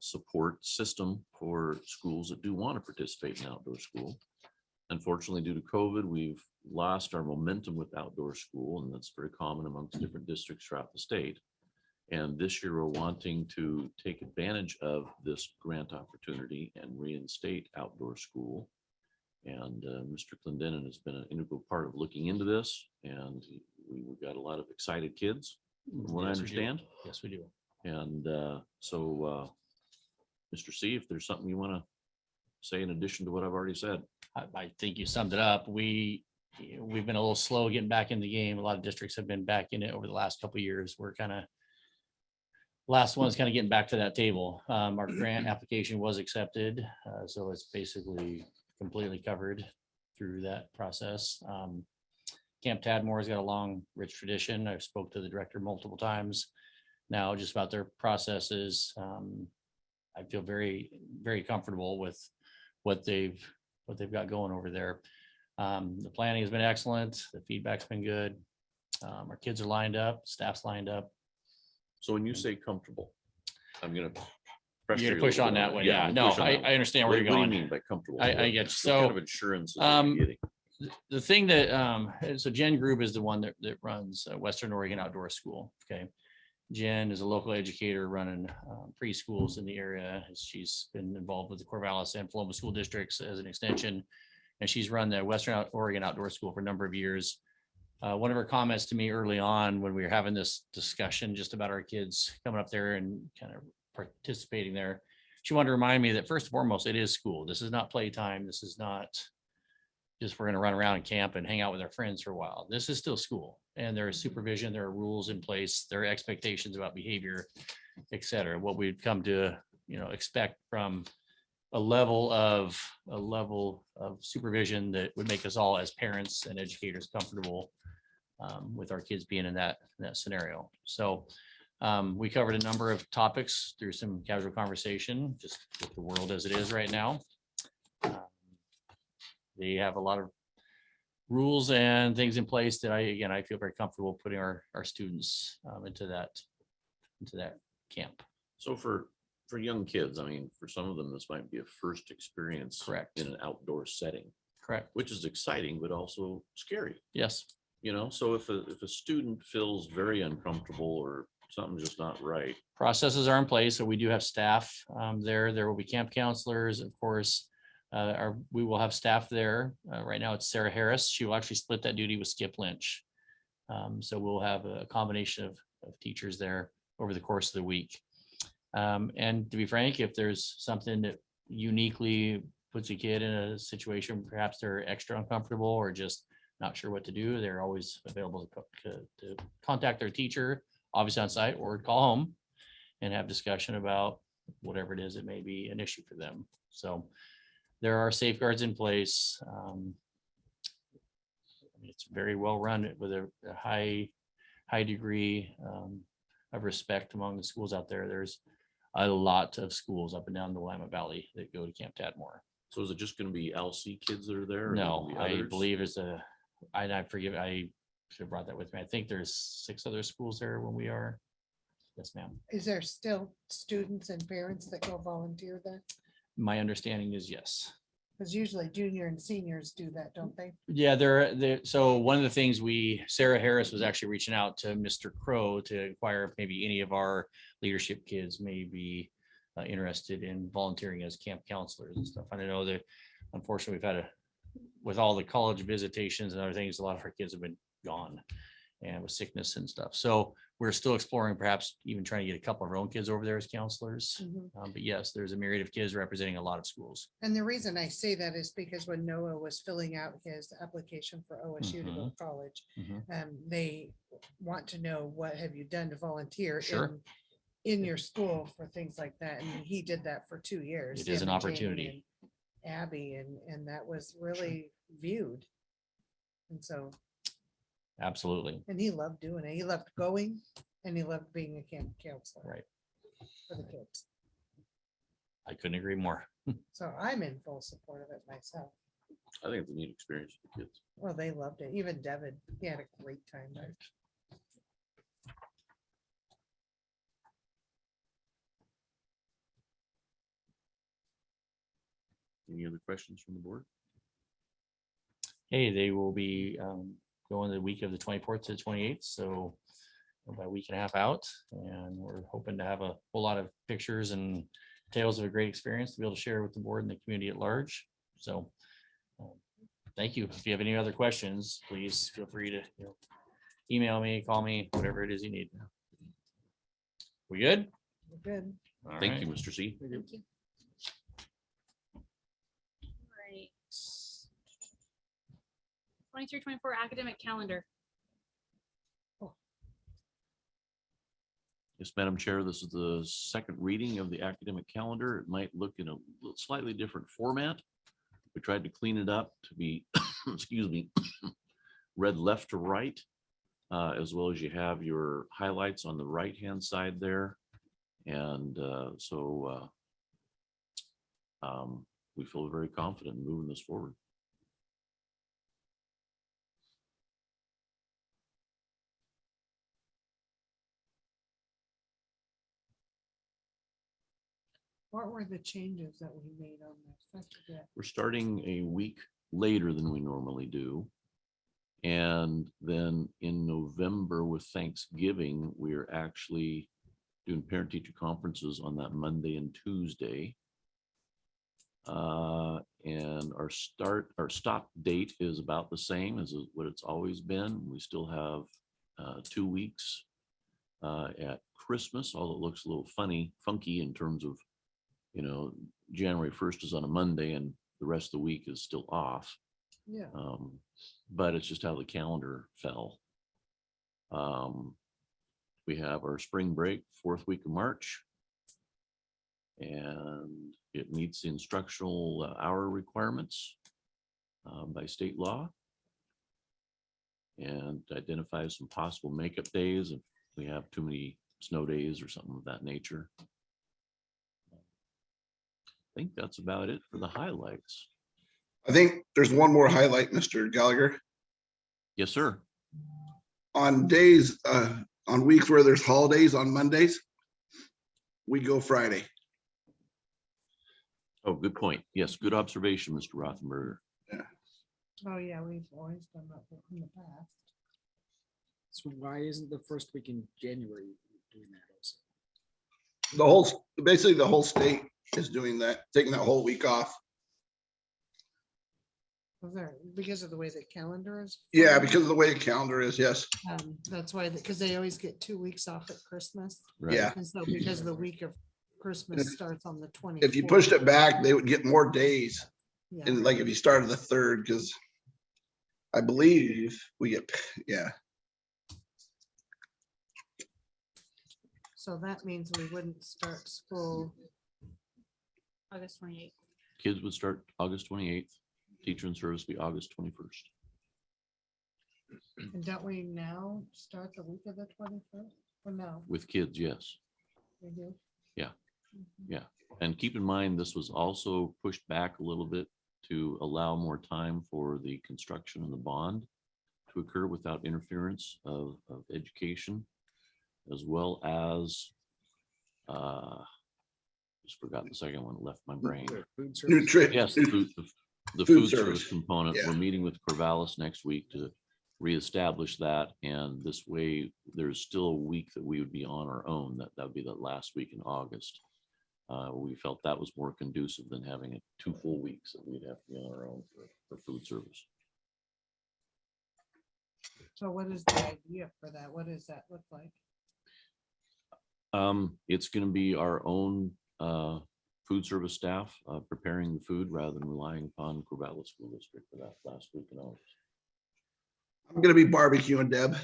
Speaker 2: support system for schools that do want to participate in outdoor school. Unfortunately, due to COVID, we've lost our momentum with outdoor school, and that's very common amongst different districts throughout the state. And this year, we're wanting to take advantage of this grant opportunity and reinstate outdoor school. And Mr. Clendenin has been an integral part of looking into this, and we've got a lot of excited kids, from what I
Speaker 5: Yes, we do.
Speaker 2: understand.
Speaker 5: Yes, we do.
Speaker 2: And so, Mr. C, if there's something you want to say in addition to what I've already said.
Speaker 5: I think you summed it up. We've been a little slow getting back in the game. A lot of districts have been back in it over the last couple of years. We're kind of last one's kind of getting back to that table. Our grant application was accepted, so it's basically completely covered through that process. Camp Tadmore's got a long, rich tradition. I've spoke to the director multiple times now just about their processes. I feel very, very comfortable with what they've got going over there. The planning has been excellent. The feedback's been good. Our kids are lined up, staff's lined up.
Speaker 2: So when you say comfortable, I'm gonna.
Speaker 5: You're gonna push on that one. Yeah, no, I understand where you're going.
Speaker 2: What do you mean by comfortable?
Speaker 5: I
Speaker 2: What-
Speaker 5: get you.
Speaker 2: what
Speaker 5: So,
Speaker 2: kind of insurance are you getting?
Speaker 5: The thing that, so Jen Grube is the one that runs Western Oregon Outdoor School. Okay. Jen is a local educator running preschools in the area. She's been involved with the Corvallis and Paloma school districts as an extension. And she's run the Western Oregon Outdoor School for a number of years. One of her comments to me early on when we were having this discussion just about our kids coming up there and kind of participating there, she wanted to remind me that first and foremost, it is school. This is not playtime. This is not just we're going to run around and camp and hang out with our friends for a while. This is still school, and there is supervision, there are rules in place, there are expectations about behavior, et cetera. What we've come to, expect from a level of supervision that would make us all as parents and educators comfortable with our kids being in that scenario. So we covered a number of topics through some casual conversation, just with the world as it is right now. They have a lot of rules and things in place that I feel very comfortable putting our students into that camp.
Speaker 2: So for young kids, I mean, for some of them, this might be a first experience.
Speaker 5: Correct.
Speaker 2: In an outdoor setting.
Speaker 5: Correct.
Speaker 2: Which is exciting, but also scary.
Speaker 5: Yes.
Speaker 2: So if a student feels very uncomfortable or something's just not right.
Speaker 5: Processes are in place, so we do have staff there. There will be camp counselors, of course. We will have staff there. Right now it's Sarah Harris. She will actually split that duty with Skip Lynch. So we'll have a combination of teachers there over the course of the week. And to be frank, if there's something that uniquely puts a kid in a situation, perhaps they're extra uncomfortable or just not sure what to do, they're always available to contact their teacher obviously on site or call home and have discussion about whatever it is that may be an issue for them. So there are safeguards in place. It's very well run with a high degree of respect among the schools out there. There's a lot of schools up and down the Willamette Valley that go to Camp Tadmore.
Speaker 2: So is it just going to be LC kids that are there? or
Speaker 5: No,
Speaker 2: will be
Speaker 5: I
Speaker 2: others?
Speaker 5: believe I forgive, I should have brought that with me. I think there's 6 other schools there when we are. Yes, ma'am.
Speaker 12: Is there still students and parents that go volunteer there?
Speaker 5: My understanding is yes.
Speaker 12: Because usually junior and seniors do that, don't they?
Speaker 5: Yeah, there. So one of the things Sarah Harris was actually reaching out to Mr. Crow to inquire if maybe any of our leadership kids may be interested in volunteering as camp counselors and stuff. And I know that unfortunately with all the college visitations and other things, a lot of our kids have been gone and with sickness and stuff. So we're still exploring, perhaps even trying to get a couple of our own kids over there as counselors. But yes, there's a myriad of kids representing a lot of schools.
Speaker 12: And the reason I say that is because when Noah was filling out his application for OSU to go to college, they want to know, what have you done to volunteer
Speaker 5: Sure.
Speaker 12: in your school for things like that? And he did that for 2 years.
Speaker 5: It is
Speaker 12: him
Speaker 5: an
Speaker 12: and Jamie
Speaker 5: opportunity.
Speaker 12: and Abby, and that was really viewed. And so,
Speaker 5: Absolutely.
Speaker 12: and he loved doing it. He loved going and he loved being a camp counselor.
Speaker 5: Right.
Speaker 12: For the kids.
Speaker 2: I couldn't agree more.
Speaker 12: So I'm in full support of it myself.
Speaker 2: I think it's a neat experience for the kids.
Speaker 12: Well, they loved it. Even Devin, he had a great time there.
Speaker 2: Any other questions from the board?
Speaker 5: Hey, they will be going the week of the 24th to the 28th. So about a week and a half out, and we're hoping to have a whole lot of pictures and tales of a great experience to be able to share with the board and the community at large. So thank you. If you have any other questions, please feel free to email me, call me, whatever it is you need. We good?
Speaker 12: We're good.
Speaker 5: All
Speaker 2: Thank
Speaker 5: right.
Speaker 2: you, Mr. C.
Speaker 1: Thank you. Right. 23-24 academic calendar.
Speaker 2: Yes, Madam Chair, this is the second reading of the academic calendar. It might look in a slightly different format. We tried to clean it up to be, excuse me, read left to right, as well as you have your highlights on the right-hand side there. And we feel very confident in moving this forward.
Speaker 12: What were the changes that we made on this? I forget.
Speaker 2: We're starting a week later than we normally do. And then in November with Thanksgiving, we're actually doing parent-teacher conferences on that Monday and Tuesday. And our stop date is about the same as what it's always been. We still have 2 weeks at Christmas, although it looks a little funky in terms of, January 1st is on a Monday and the rest of the week is still off.
Speaker 12: Yeah.
Speaker 2: But it's just how the calendar fell. We have our spring break, 4th week of March. And it meets the instructional hour requirements by state law. And identifies some possible makeup days if we have too many snow days or something of that nature. I think that's about it for the highlights.
Speaker 9: I think there's one more highlight, Mr. Gallagher.
Speaker 2: Yes, sir.
Speaker 9: On days, on weeks where there's holidays on Mondays, we go Friday.
Speaker 2: Oh, good point. Yes, good observation, Mr. Rothenberger.
Speaker 12: Oh, yeah, we've always done that in the past.
Speaker 13: So why isn't the first week in January doing that also?
Speaker 9: Basically the whole state is doing that, taking that whole week off.
Speaker 12: Was there, because of the way the calendar is?
Speaker 9: Yeah,
Speaker 12: formed?
Speaker 9: because of the way the calendar is, yes.
Speaker 12: That's why, because they always get 2 weeks off at Christmas.
Speaker 2: Right.
Speaker 9: Yeah.
Speaker 12: And so because the week of Christmas starts on the 24th.
Speaker 9: If you pushed it back, they would get more days.
Speaker 12: Yeah.
Speaker 9: And like if you started the 3rd, because I believe we get, yeah.
Speaker 12: So that means we wouldn't start school.
Speaker 1: August 28th.
Speaker 2: Kids would start August 28th. Teacher in service be August 21st.
Speaker 12: And don't we now start the week of the 21st? Or no?
Speaker 2: With kids, yes.
Speaker 12: We do?
Speaker 2: Yeah. Yeah. And keep in mind, this was also pushed back a little bit to allow more time for the construction and the bond to occur without interference of education, as well as, just forgot the second one, left my brain.
Speaker 9: Nutrition.
Speaker 2: Yes, the
Speaker 9: Food
Speaker 2: food
Speaker 9: service.
Speaker 2: service component.
Speaker 9: Yeah.
Speaker 2: We're meeting with Corvallis next week to reestablish that. And this way, there's still a week that we would be on our own. That would be the last week in August. We felt that was more conducive than having it 2 full weeks that we'd have to be on our own for food service.
Speaker 12: So what is the idea for that? What does that look like?
Speaker 2: It's going to be our own food service staff preparing the food rather than relying upon Corvallis School District for that last week in August.
Speaker 9: I'm gonna be barbecuing, Deb.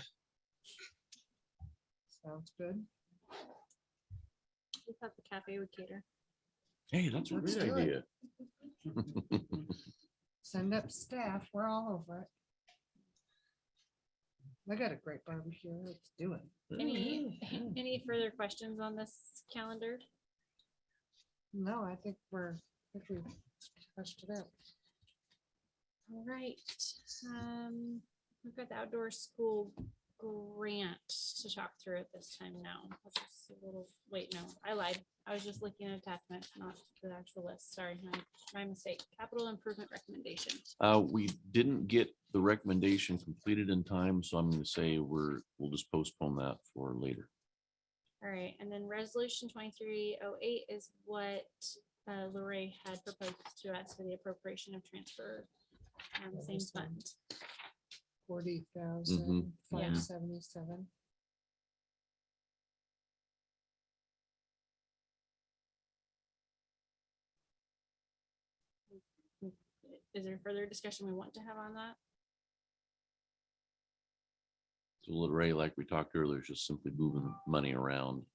Speaker 12: Sounds good.
Speaker 1: We thought the cafe would cater.
Speaker 2: Hey, that's a
Speaker 12: Let's
Speaker 2: great
Speaker 12: do it.
Speaker 2: idea.
Speaker 12: Send up staff. We're all over it. I got a great barbecue. Let's do it.
Speaker 1: Any further questions on this calendar?
Speaker 12: No, I think we touched it out.
Speaker 1: All right. We've got the outdoor school grant to talk through at this time now. Which is a little, wait, no, I lied. I was just looking at attachment, not the actual list. Sorry, my mistake. Capital improvement recommendation.
Speaker 2: We didn't get the recommendation completed in time, so I'm going to say we'll just postpone that for later.
Speaker 1: All right, and then resolution 2308 is what Lorraine had proposed to us for the appropriation of transfer same fund.
Speaker 12: 40,577.
Speaker 1: Is there further discussion we want to have on that?
Speaker 2: So Lorraine, like we talked earlier, is just simply moving money around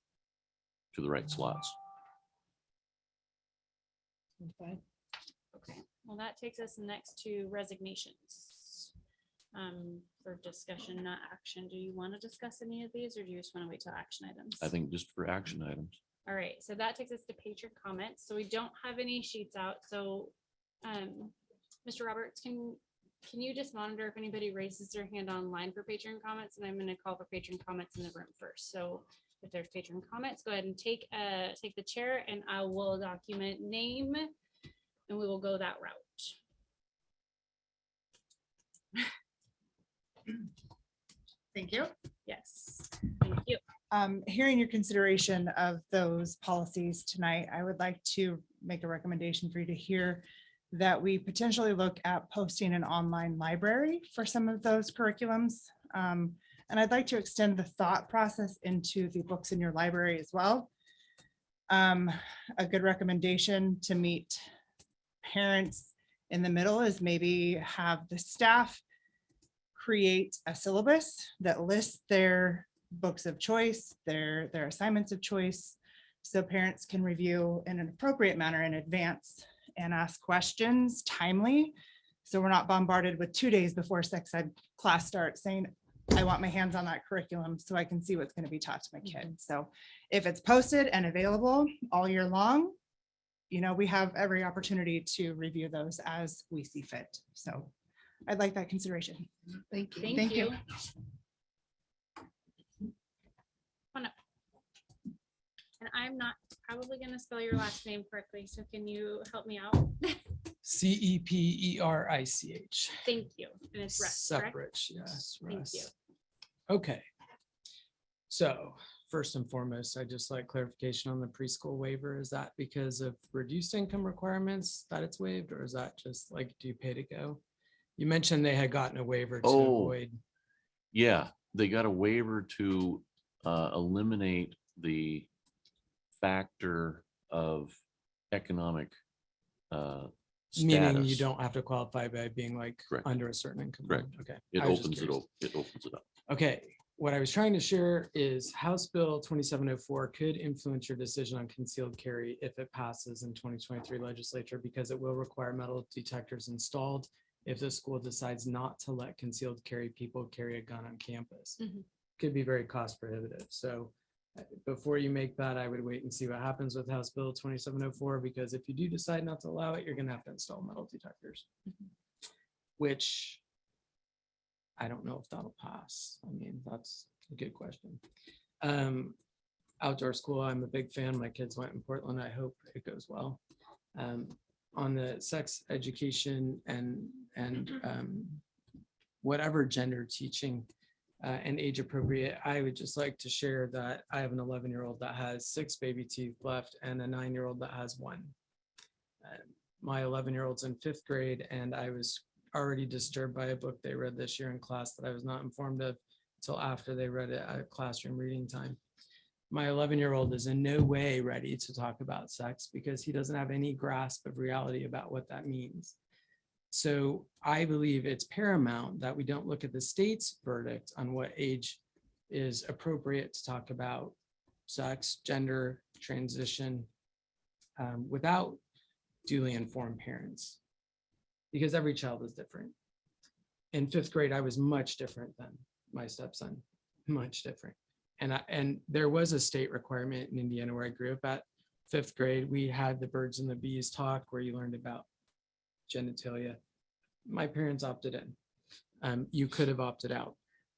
Speaker 2: to the right slots.
Speaker 12: Okay.
Speaker 1: Okay, well, that takes us next to resignations. For discussion, not action. Do you want to discuss any of these or do you just want to wait till action items?
Speaker 2: I think just for action items.
Speaker 1: All right, so that takes us to patron comments. So we don't have any sheets out. So Mr. Roberts, can you just monitor if anybody raises their hand online for patron comments? And I'm going to call for patron comments in the room first. So if there's patron comments, go ahead and take the chair and I will document name and we will go that route.
Speaker 15: Thank you.
Speaker 1: Yes, thank you.
Speaker 15: Hearing your consideration of those policies tonight, I would like to make a recommendation for you to hear that we potentially look at posting an online library for some of those curriculums. And I'd like to extend the thought process into the books in your library as well. A good recommendation to meet parents in the middle is maybe have the staff create a syllabus that lists their books of choice, their assignments of choice, so parents can review in an appropriate manner in advance and ask questions timely. So we're not bombarded with 2 days before sex ed class starts saying, I want my hands on that curriculum so I can see what's going to be taught to my kid. So if it's posted and available all year long, you know, we have every opportunity to review those as we see fit. So I'd like that consideration.
Speaker 12: Thank you.
Speaker 1: Thank you. Come on up. And I'm not probably going to spell your last name correctly, so can you help me out?
Speaker 14: CEPERICH.
Speaker 1: Thank you. And it's Russ, correct?
Speaker 14: Separate, yes.
Speaker 1: Thank
Speaker 14: Russ.
Speaker 1: you.
Speaker 14: Okay. So first and foremost, I just like clarification on the preschool waiver. Is that because of reduced income requirements that it's waived, or is that just like, do you pay to go? You mentioned they had gotten a waiver to avoid.
Speaker 2: Yeah, they got a waiver to eliminate the factor of economic
Speaker 14: Meaning you
Speaker 2: status.
Speaker 14: don't have to qualify by being like
Speaker 2: Correct.
Speaker 14: under a certain income.
Speaker 2: Correct.
Speaker 14: Okay.
Speaker 2: It
Speaker 14: I was just
Speaker 2: opens it
Speaker 14: curious.
Speaker 2: up. It opens it up.
Speaker 14: Okay, what I was trying to share is House Bill 2704 could influence your decision on concealed carry if it passes in 2023 legislature, because it will require metal detectors installed if the school decides not to let concealed carry people carry a gun on campus.
Speaker 1: Mhm.
Speaker 14: Could be very cost prohibitive. So before you make that, I would wait and see what happens with House Bill 2704, because if you do decide not to allow it, you're gonna have to install metal detectors, which I don't know if that'll pass. I mean, that's a good question. Outdoor school, I'm a big fan. My kids went in Portland. I hope it goes well. On the sex education and whatever gender teaching and age appropriate, I would just like to share that I have an 11-year-old that has 6 baby teeth left and a 9-year-old that has 1. My 11-year-old's in 5th grade, and I was already disturbed by a book they read this year in class that I was not informed of until after they read it at classroom reading time. My 11-year-old is in no way ready to talk about sex because he doesn't have any grasp of reality about what that means. So I believe it's paramount that we don't look at the state's verdict on what age is appropriate to talk about sex, gender, transition, without duly informed parents, because every child is different. In 5th grade, I was much different than my stepson, much different. And there was a state requirement in Indiana where I grew up at. 5th grade, we had the birds and the bees talk where you learned about genitalia. My parents opted in. You could have opted out.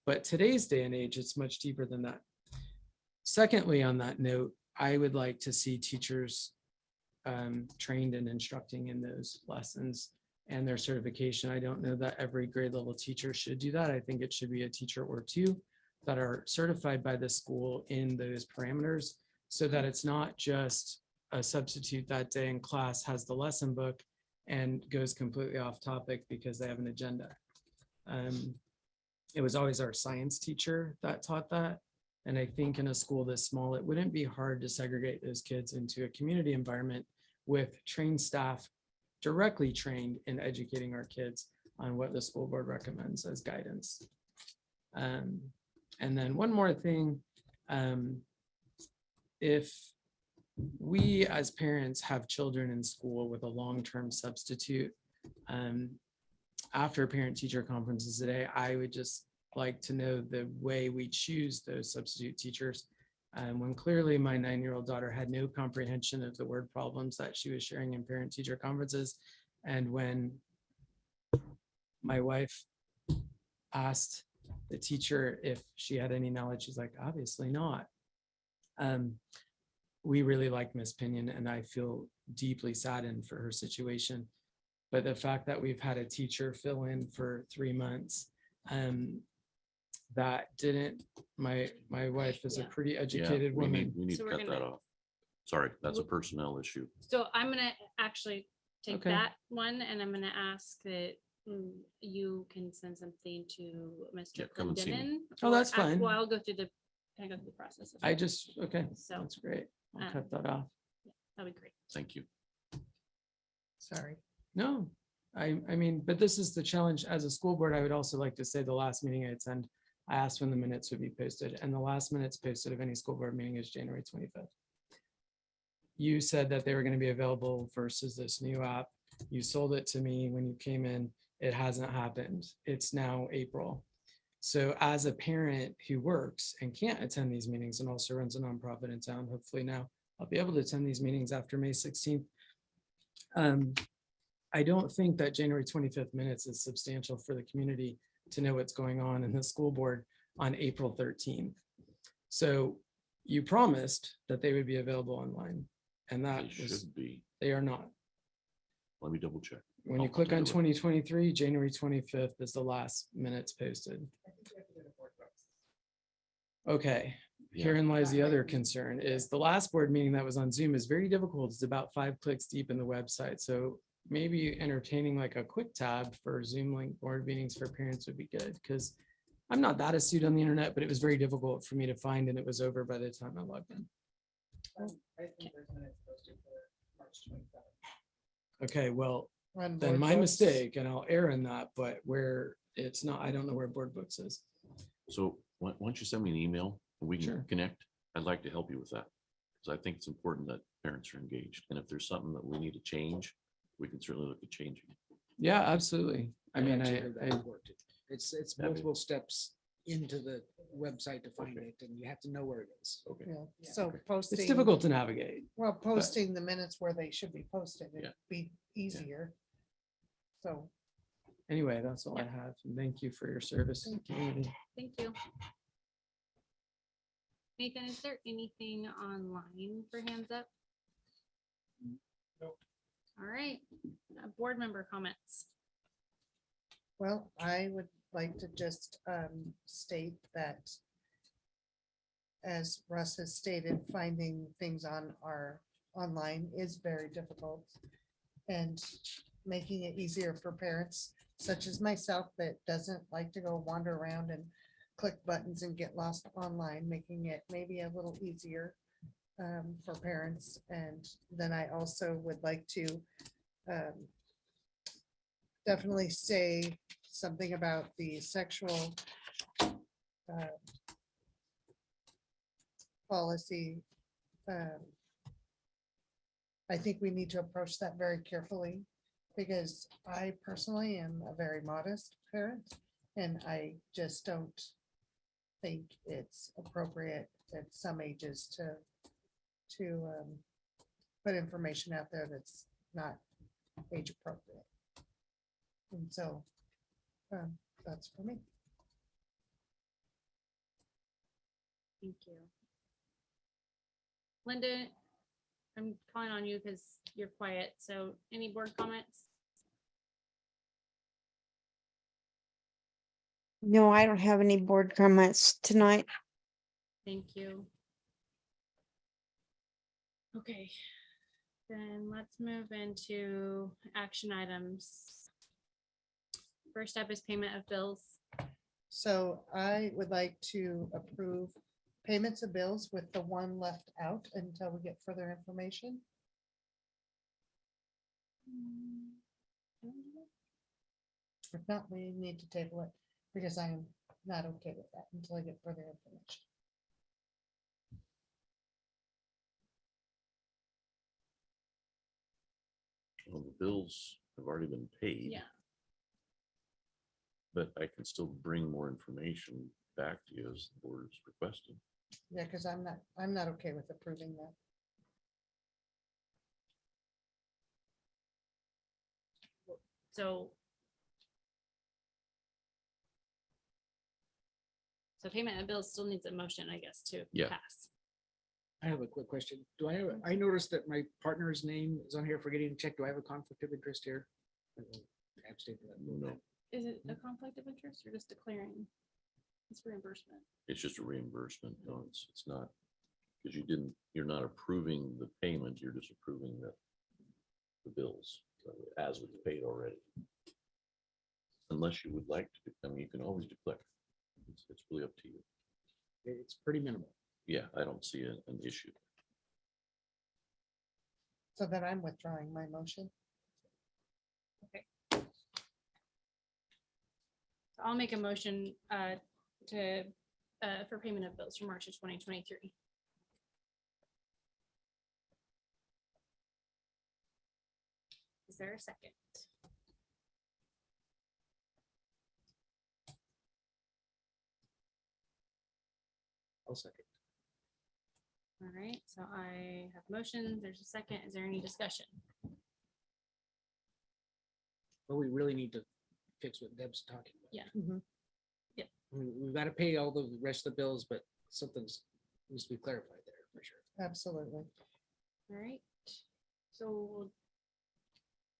Speaker 14: But today's day and age, it's much deeper than that. Secondly, on that note, I would like to see teachers trained and instructing in those lessons and their certification. I don't know that every grade level teacher should do that. I think it should be a teacher or two that are certified by the school in those parameters, so that it's not just a substitute that day in class has the lesson book and goes completely off topic because they have an agenda. It was always our science teacher that taught that. And I think in a school this small, it wouldn't be hard to segregate those kids into a community environment with trained staff directly trained in educating our kids on what the school board recommends as guidance. And then one more thing, if we as parents have children in school with a long-term substitute, after parent-teacher conferences today, I would just like to know the way we choose those substitute teachers. When clearly my 9-year-old daughter had no comprehension of the word problems that she was sharing in parent-teacher conferences. And when my wife asked the teacher if she had any knowledge, she's like, obviously not. We really like Miss Pinion, and I feel deeply saddened for her situation. But the fact that we've had a teacher fill in for 3 months, that didn't, my wife is a pretty educated
Speaker 2: we
Speaker 14: woman.
Speaker 2: need
Speaker 1: So
Speaker 2: to
Speaker 1: we're
Speaker 2: cut
Speaker 1: gonna-
Speaker 2: that off. Sorry, that's a personnel issue.
Speaker 1: So I'm gonna actually take
Speaker 14: Okay.
Speaker 1: that one, and I'm gonna ask that you can send something to Mr.
Speaker 2: Yeah, come and see me.
Speaker 1: Clendenin.
Speaker 14: Oh, that's
Speaker 1: or
Speaker 14: fine.
Speaker 1: Well, I'll go through the, kind of go through the process. of
Speaker 14: I
Speaker 1: it.
Speaker 14: just, okay,
Speaker 1: So,
Speaker 14: that's great. I'll
Speaker 1: um,
Speaker 14: cut that off.
Speaker 1: that'd be great.
Speaker 2: Thank you.
Speaker 12: Sorry.
Speaker 14: No, I mean, but this is the challenge as a school board. I would also like to say the last meeting I attend, I asked when the minutes would be posted, and the last minutes posted of any school board meeting is January 25th. You said that they were going to be available versus this new app. You sold it to me when you came in. It hasn't happened. It's now April. So as a parent who works and can't attend these meetings and also runs a nonprofit in town, hopefully now I'll be able to attend these meetings after May 16th. I don't think that January 25th minutes is substantial for the community to know what's going on in the school board on April 13th. So you promised that they would be available online, and that
Speaker 2: It
Speaker 14: was,
Speaker 2: should be.
Speaker 14: they are not.
Speaker 2: Let me double check.
Speaker 14: When you
Speaker 2: I'll
Speaker 14: click
Speaker 2: take a
Speaker 14: on
Speaker 2: look.
Speaker 14: 2023, January 25th is the last minutes posted. Okay,
Speaker 2: Yeah.
Speaker 14: herein lies the other concern is the last board meeting that was on Zoom is very difficult. It's about 5 clicks deep in the website. So maybe entertaining like a quick tab for Zoom link board meetings for parents would be good, because I'm not that astute on the internet, but it was very difficult for me to find, and it was over by the time I logged in. Okay, well,
Speaker 12: On
Speaker 14: then
Speaker 12: board
Speaker 14: my
Speaker 12: books.
Speaker 14: mistake, and I'll err in that, but where it's not, I don't know where board books is.
Speaker 2: So Why don't you send me an email and we can
Speaker 14: Sure.
Speaker 2: connect? I'd like to help you with that. Because I think it's important that parents are engaged. And if there's something that we need to change, we can certainly look at changing it.
Speaker 14: Yeah, absolutely. I mean,
Speaker 13: actually heard that
Speaker 14: I,
Speaker 13: before, too. It's
Speaker 2: That'd be-
Speaker 13: multiple steps into the website to find it, and you have to know where it is.
Speaker 2: Okay.
Speaker 12: Yeah, so posting.
Speaker 14: it's difficult to navigate.
Speaker 12: Well, posting the minutes where they should be posted,
Speaker 2: Yeah.
Speaker 12: it'd be easier. So,
Speaker 14: Anyway, that's all I have. And thank you for your service to the community.
Speaker 1: Thank you. Nathan, is there anything online for hands up? All right, board member comments.
Speaker 12: well, I would like to just state that as Russ has stated, finding things on our online is very difficult. And making it easier for parents such as myself that doesn't like to go wander around and click buttons and get lost online, making it maybe a little easier for parents. And then I also would like to definitely say something about the sexual policy. I think we need to approach that very carefully because I personally am a very modest parent and I just don't think it's appropriate at some ages to put information out there that's not age appropriate. And so that's for me.
Speaker 1: Thank you. Linda, I'm calling on you because you're quiet. So any board comments?
Speaker 10: No, I don't have any board comments tonight.
Speaker 1: Thank you. Okay, then let's move into action items. First up is payment of bills.
Speaker 12: So I would like to approve payments of bills with the one left out until we get further information. If not, we need to table it because I am not okay with that until I get further information.
Speaker 2: Well, the bills have already been paid.
Speaker 1: Yeah.
Speaker 2: But I can still bring more information back to you as the board is requesting.
Speaker 12: Yeah, because I'm not okay with approving that.
Speaker 1: So payment of bills still needs a motion, I guess, to
Speaker 2: Yeah.
Speaker 1: pass.
Speaker 13: I have a quick question. Do I have, I noticed that my partner's name is on here for getting checked. Do I have a conflict of interest here? I will abstain from that.
Speaker 2: No,
Speaker 1: Is it a conflict of interest or just declaring? It's reimbursement.
Speaker 2: it's just a reimbursement. No, it's not. Because you're not approving the payment, you're just approving the bills as it's paid already. Unless you would like to, I mean, you can always declare. It's really up to you.
Speaker 13: It's pretty minimal.
Speaker 2: Yeah, I don't see an issue.
Speaker 12: So then I'm withdrawing my motion.
Speaker 1: So I'll make a motion for payment of bills for March of 2023. Is there a second?
Speaker 13: I'll second.
Speaker 1: All right, so I have motions. There's a second. Is there any discussion?
Speaker 13: But we really need to fix what Deb's talking about.
Speaker 1: Yeah.
Speaker 13: We've got to pay all the rest of the bills, but something's needs to be clarified there for sure.
Speaker 12: Absolutely.
Speaker 1: All right, so we'll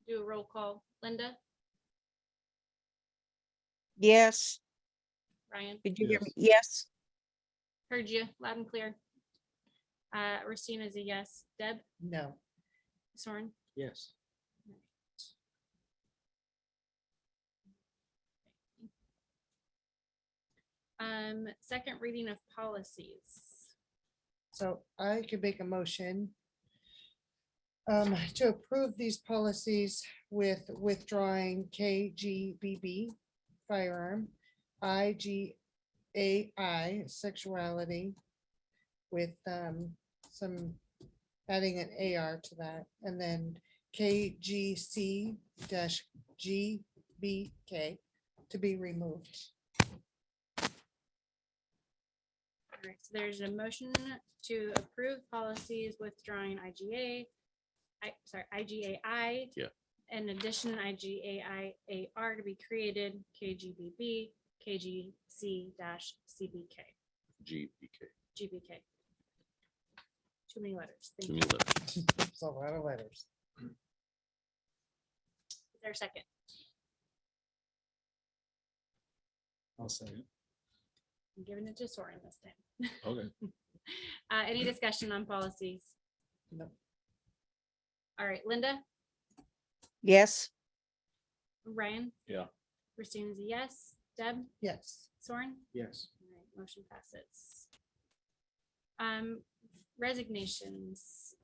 Speaker 1: do a roll call. Linda,
Speaker 10: Yes.
Speaker 1: Ryan,
Speaker 10: Did you hear me? Yes.
Speaker 1: heard you loud and clear. Christina is a yes. Deb,
Speaker 12: No.
Speaker 1: Soren,
Speaker 13: Yes.
Speaker 1: second reading of policies.
Speaker 12: So I could make a motion to approve these policies with withdrawing KGBB firearm, AI sexuality with some adding an AR to that, and then KGC GBK to be removed.
Speaker 1: All right, so there's a motion to approve policies withdrawing IGAI.
Speaker 2: Yeah.
Speaker 1: In addition, IGAI-AR to be created, KGBB, KGC-CBK,
Speaker 2: GBK.
Speaker 1: GBK. Too many letters. Thank
Speaker 2: Too
Speaker 1: you.
Speaker 2: many letters.
Speaker 12: It's a lot of letters.
Speaker 1: Is there a second?
Speaker 7: I'll say it.
Speaker 1: I'm giving it to Soren this time.
Speaker 7: Okay.
Speaker 1: Any discussion on policies?
Speaker 12: No.
Speaker 1: All right, Linda,
Speaker 10: Yes.
Speaker 1: Ryan,
Speaker 7: Yeah.
Speaker 1: Christine is a yes. Deb,
Speaker 12: Yes.
Speaker 1: Soren?
Speaker 13: Yes.
Speaker 1: All right, motion passes. Resignations.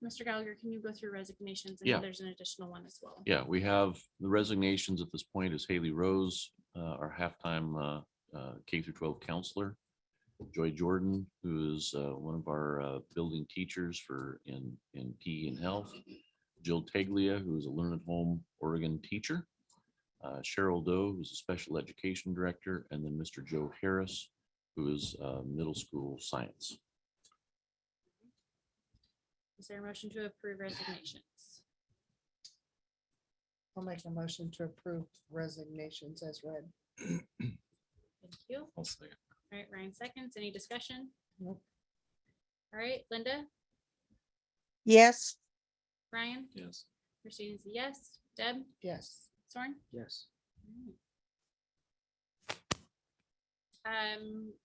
Speaker 1: Mr. Gallagher, can you go through resignations? I know
Speaker 2: Yeah.
Speaker 1: there's an additional one as well.
Speaker 2: Yeah, we have the resignations at this point is Haley Rose, our halftime K through 12 counselor. Joy Jordan, who is one of our building teachers in PE and health. Jill Teglia, who is a Learn at Home Oregon teacher. Cheryl Doe, who's a special education director, and then Mr. Joe Harris, who is middle school science.
Speaker 1: Is there a motion to approve resignations?
Speaker 12: I'll make a motion to approve resignations as read.
Speaker 1: Thank you.
Speaker 7: I'll say it.
Speaker 1: All right, Ryan seconds. Any discussion?
Speaker 12: Nope.
Speaker 1: All right, Linda,
Speaker 10: Yes.
Speaker 1: Ryan,
Speaker 7: Yes.
Speaker 1: Christine is a yes. Deb,
Speaker 12: Yes.
Speaker 1: Soren?
Speaker 13: Yes.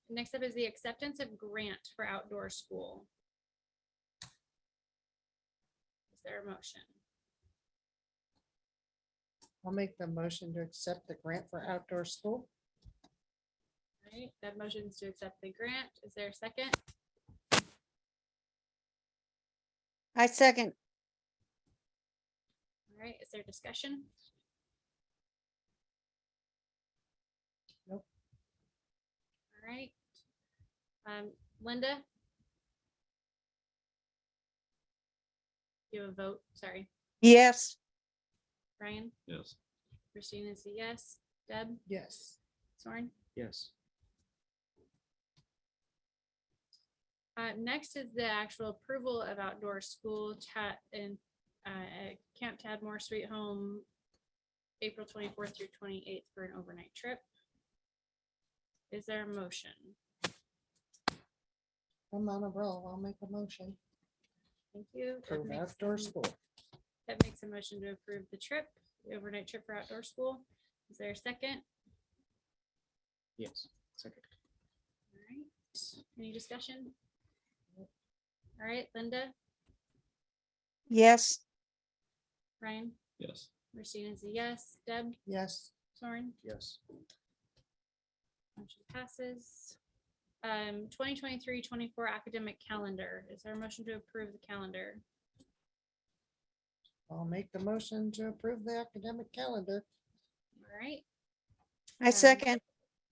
Speaker 1: Next up is the acceptance of grant for outdoor school. Is there a motion?
Speaker 12: I'll make the motion to accept the grant for outdoor school.
Speaker 1: All right, that motion is to accept the grant. Is there a second?
Speaker 10: I second.
Speaker 1: All right, is there discussion?
Speaker 12: Nope.
Speaker 1: All right. Linda? You have a vote, sorry.
Speaker 10: Yes.
Speaker 1: Ryan,
Speaker 8: Yes.
Speaker 1: Christine is a yes. Deb,
Speaker 12: Yes.
Speaker 1: Soren?
Speaker 13: Yes.
Speaker 1: Next is the actual approval of outdoor school chat in Camp Tadmore Sweet Home, April 24th through 28th for an overnight trip. Is there a motion?
Speaker 12: I'm on a roll. I'll make a motion.
Speaker 1: Thank you. Deb
Speaker 12: Approve
Speaker 1: makes
Speaker 12: outdoor
Speaker 1: a-
Speaker 12: school.
Speaker 1: Deb makes a motion to approve the trip, the overnight trip for outdoor school. Is there a second?
Speaker 13: Yes. Second.
Speaker 1: All right. Any discussion? All right, Linda,
Speaker 10: Yes.
Speaker 1: Ryan,
Speaker 8: Yes.
Speaker 1: Christine is a yes. Deb,
Speaker 12: Yes.
Speaker 1: Soren?
Speaker 13: Yes.
Speaker 1: Motion passes. 2023-24 academic calendar. Is there a motion to approve the calendar?
Speaker 12: I'll make the motion to approve the academic calendar.
Speaker 1: All right.
Speaker 10: I second.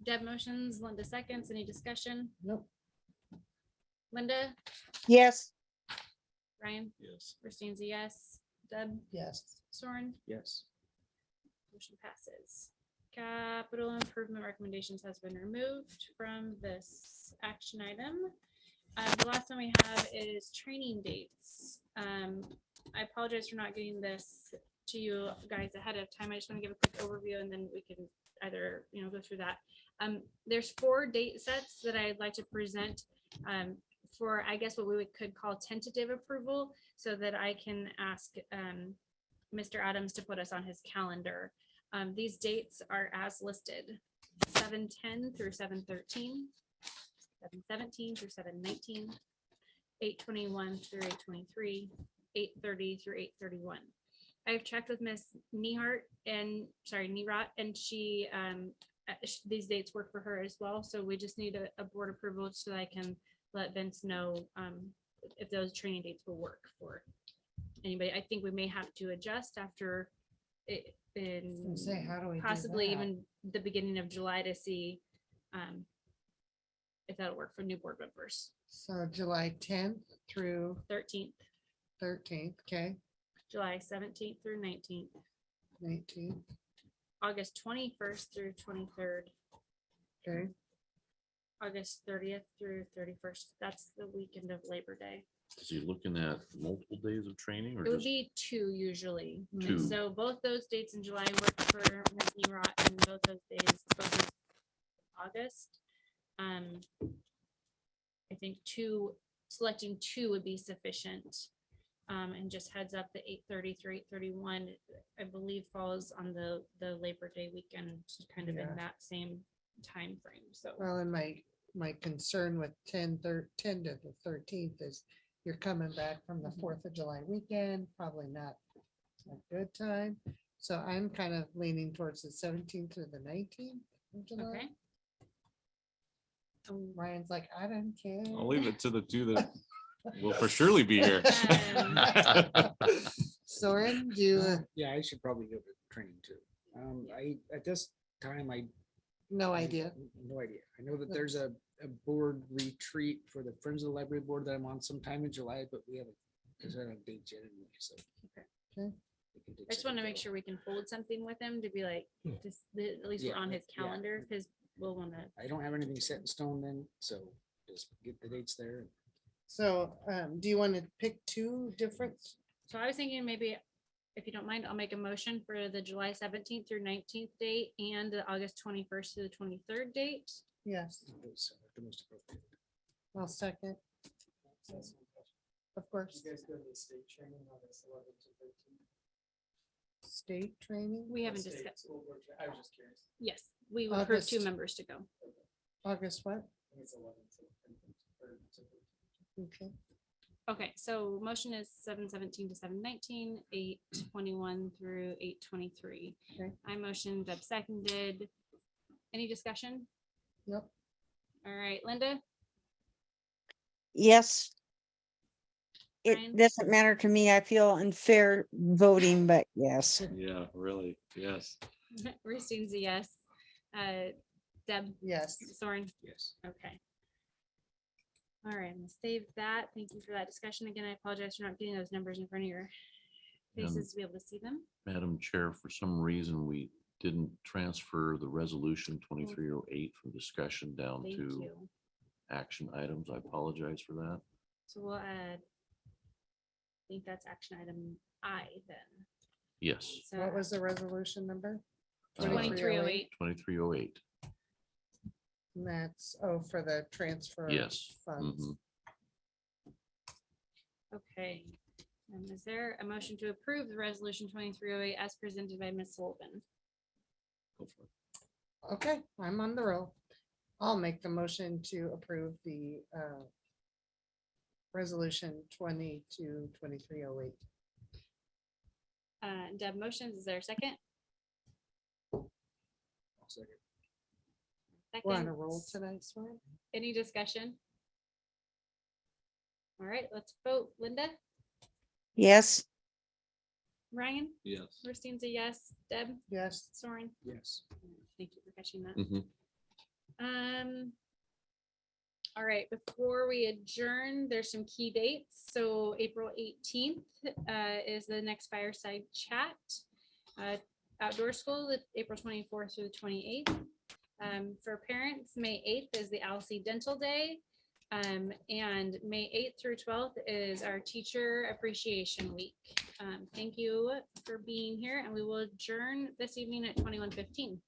Speaker 1: Deb motions, Linda seconds. Any discussion?
Speaker 12: Nope.
Speaker 1: Linda,
Speaker 10: Yes.
Speaker 1: Ryan,
Speaker 8: Yes.
Speaker 1: Christine's a yes. Deb,
Speaker 12: Yes.
Speaker 1: Soren?
Speaker 13: Yes.
Speaker 1: Motion passes. Capital improvement recommendations has been removed from this action item. The last one we have is training dates. I apologize for not getting this to you guys ahead of time. I just want to give a quick overview and then we can either, go through that. There's 4 date sets that I'd like to present for, I guess, what we could call tentative approval so that I can ask Mr. Adams to put us on his calendar. These dates are as listed: 7/10 through 7/13, 7/17 through 7/19, 8/21 through 8/23, 8/30 through 8/31. I've checked with Miss Nehardt and she these dates work for her as well. So we just need a board approval so that I can let Vince know if those training dates will work for anybody. I think we may have to adjust after it in
Speaker 12: Say, how do we do
Speaker 1: possibly
Speaker 12: that?
Speaker 1: even the beginning of July to see if that'll work for new board members.
Speaker 12: So July 10th through
Speaker 1: 13th,
Speaker 12: 13th, okay,
Speaker 1: July 17th through 19th,
Speaker 12: 19th,
Speaker 1: August 21st through 23rd,
Speaker 12: okay.
Speaker 1: August 30th through 31st. That's the weekend of Labor Day.
Speaker 2: Is he looking at multiple days of training or
Speaker 1: It would
Speaker 2: just?
Speaker 1: be 2 usually. And
Speaker 2: Two.
Speaker 1: so both those dates in July work for Ms. Erot, and both those days, both those August. I think selecting 2 would be sufficient. And just heads up, the 8:30 through 8:31, I believe falls on the Labor Day weekend, kind of
Speaker 12: Yeah.
Speaker 1: in that same time frame. So
Speaker 12: Well, and my concern with 10 to the 13th is you're coming back from the 4th of July weekend, probably not a good time. So I'm kind of leaning towards the 17th to the 19th of July.
Speaker 1: okay.
Speaker 12: Ryan's like, I don't care.
Speaker 8: I'll leave it to the two that will for surely be here.
Speaker 12: Soren, do you,
Speaker 13: Yeah, I should probably go to training too. At this time,
Speaker 12: no idea.
Speaker 13: no idea. I know that there's a board retreat for the Friends of the Library Board that I'm on sometime in July, but we haven't, because I don't date yet anyway, so.
Speaker 12: Okay.
Speaker 13: we can take
Speaker 1: I just want to
Speaker 13: second
Speaker 1: make
Speaker 13: fiddle.
Speaker 1: sure we can hold something with him to be like, just, at least we're
Speaker 13: Yeah,
Speaker 1: on his
Speaker 13: yeah.
Speaker 1: calendar, because we'll want to.
Speaker 13: I don't have anything set in stone then, so just get the dates there.
Speaker 12: So do you want to pick 2 different?
Speaker 1: So I was thinking maybe, if you don't mind, I'll make a motion for the July 17th through 19th date and the August 21st to the 23rd date.
Speaker 12: Yes,
Speaker 13: Those are the most appropriate.
Speaker 12: I'll second. Of course.
Speaker 14: go to the state training August 11th to 13th?
Speaker 12: State training,
Speaker 1: We haven't discussed.
Speaker 14: I was just curious.
Speaker 1: Yes, we approved 2
Speaker 12: August.
Speaker 1: members to go.
Speaker 12: August what?
Speaker 14: I think it's 11th to 13th.
Speaker 12: Okay.
Speaker 1: Okay, so motion is 7:17 to 7:19, 8:21 through 8:23.
Speaker 12: Okay.
Speaker 1: I motioned, Deb seconded. Any discussion?
Speaker 12: Yep.
Speaker 1: All right, Linda,
Speaker 10: Yes.
Speaker 1: Brian?
Speaker 10: It doesn't matter to me. I feel unfair voting, but yes.
Speaker 8: Yeah, really, yes.
Speaker 1: Christine's a yes. Deb,
Speaker 12: Yes.
Speaker 1: Soren,
Speaker 13: Yes.
Speaker 1: okay. All right, I'm gonna save that. Thank you for that discussion. Again, I apologize for not getting those numbers in front of your faces to be able to see them.
Speaker 2: Madam Chair, for some reason, we didn't transfer the resolution 2308 from discussion down
Speaker 1: Thank
Speaker 2: to
Speaker 1: you.
Speaker 2: action items. I apologize for that.
Speaker 1: So we'll add, I think that's action item I then.
Speaker 2: Yes,
Speaker 1: So
Speaker 12: What was the resolution number?
Speaker 1: 2308.
Speaker 2: 2308.
Speaker 12: And that's, for the transfer. of
Speaker 2: Yes.
Speaker 12: Funds.
Speaker 2: Mhm.
Speaker 1: Okay. And is there a motion to approve the resolution 2308 as presented by Ms. Sullivan?
Speaker 2: Go for it.
Speaker 12: Okay, I'm on the roll. I'll make the motion to approve the resolution 22-2308.
Speaker 1: Deb motions, is there a second?
Speaker 12: We're on a
Speaker 1: Second.
Speaker 12: roll tonight, Swan.
Speaker 1: Any discussion? All right, let's vote. Linda,
Speaker 10: Yes.
Speaker 1: Ryan,
Speaker 8: Yes.
Speaker 1: Christine's a yes. Deb,
Speaker 12: Yes.
Speaker 1: Soren,
Speaker 13: Yes.
Speaker 1: thank you for catching that.
Speaker 2: Mhm.
Speaker 1: All right, before we adjourn, there's some key dates. So April 18th is the next fireside chat. Outdoor school, the April 24th through the 28th. For parents, May 8th is the ALC Dental Day. And May 8th through 12th is our Teacher Appreciation Week. Thank you for being here, and we will adjourn this evening at 21:15.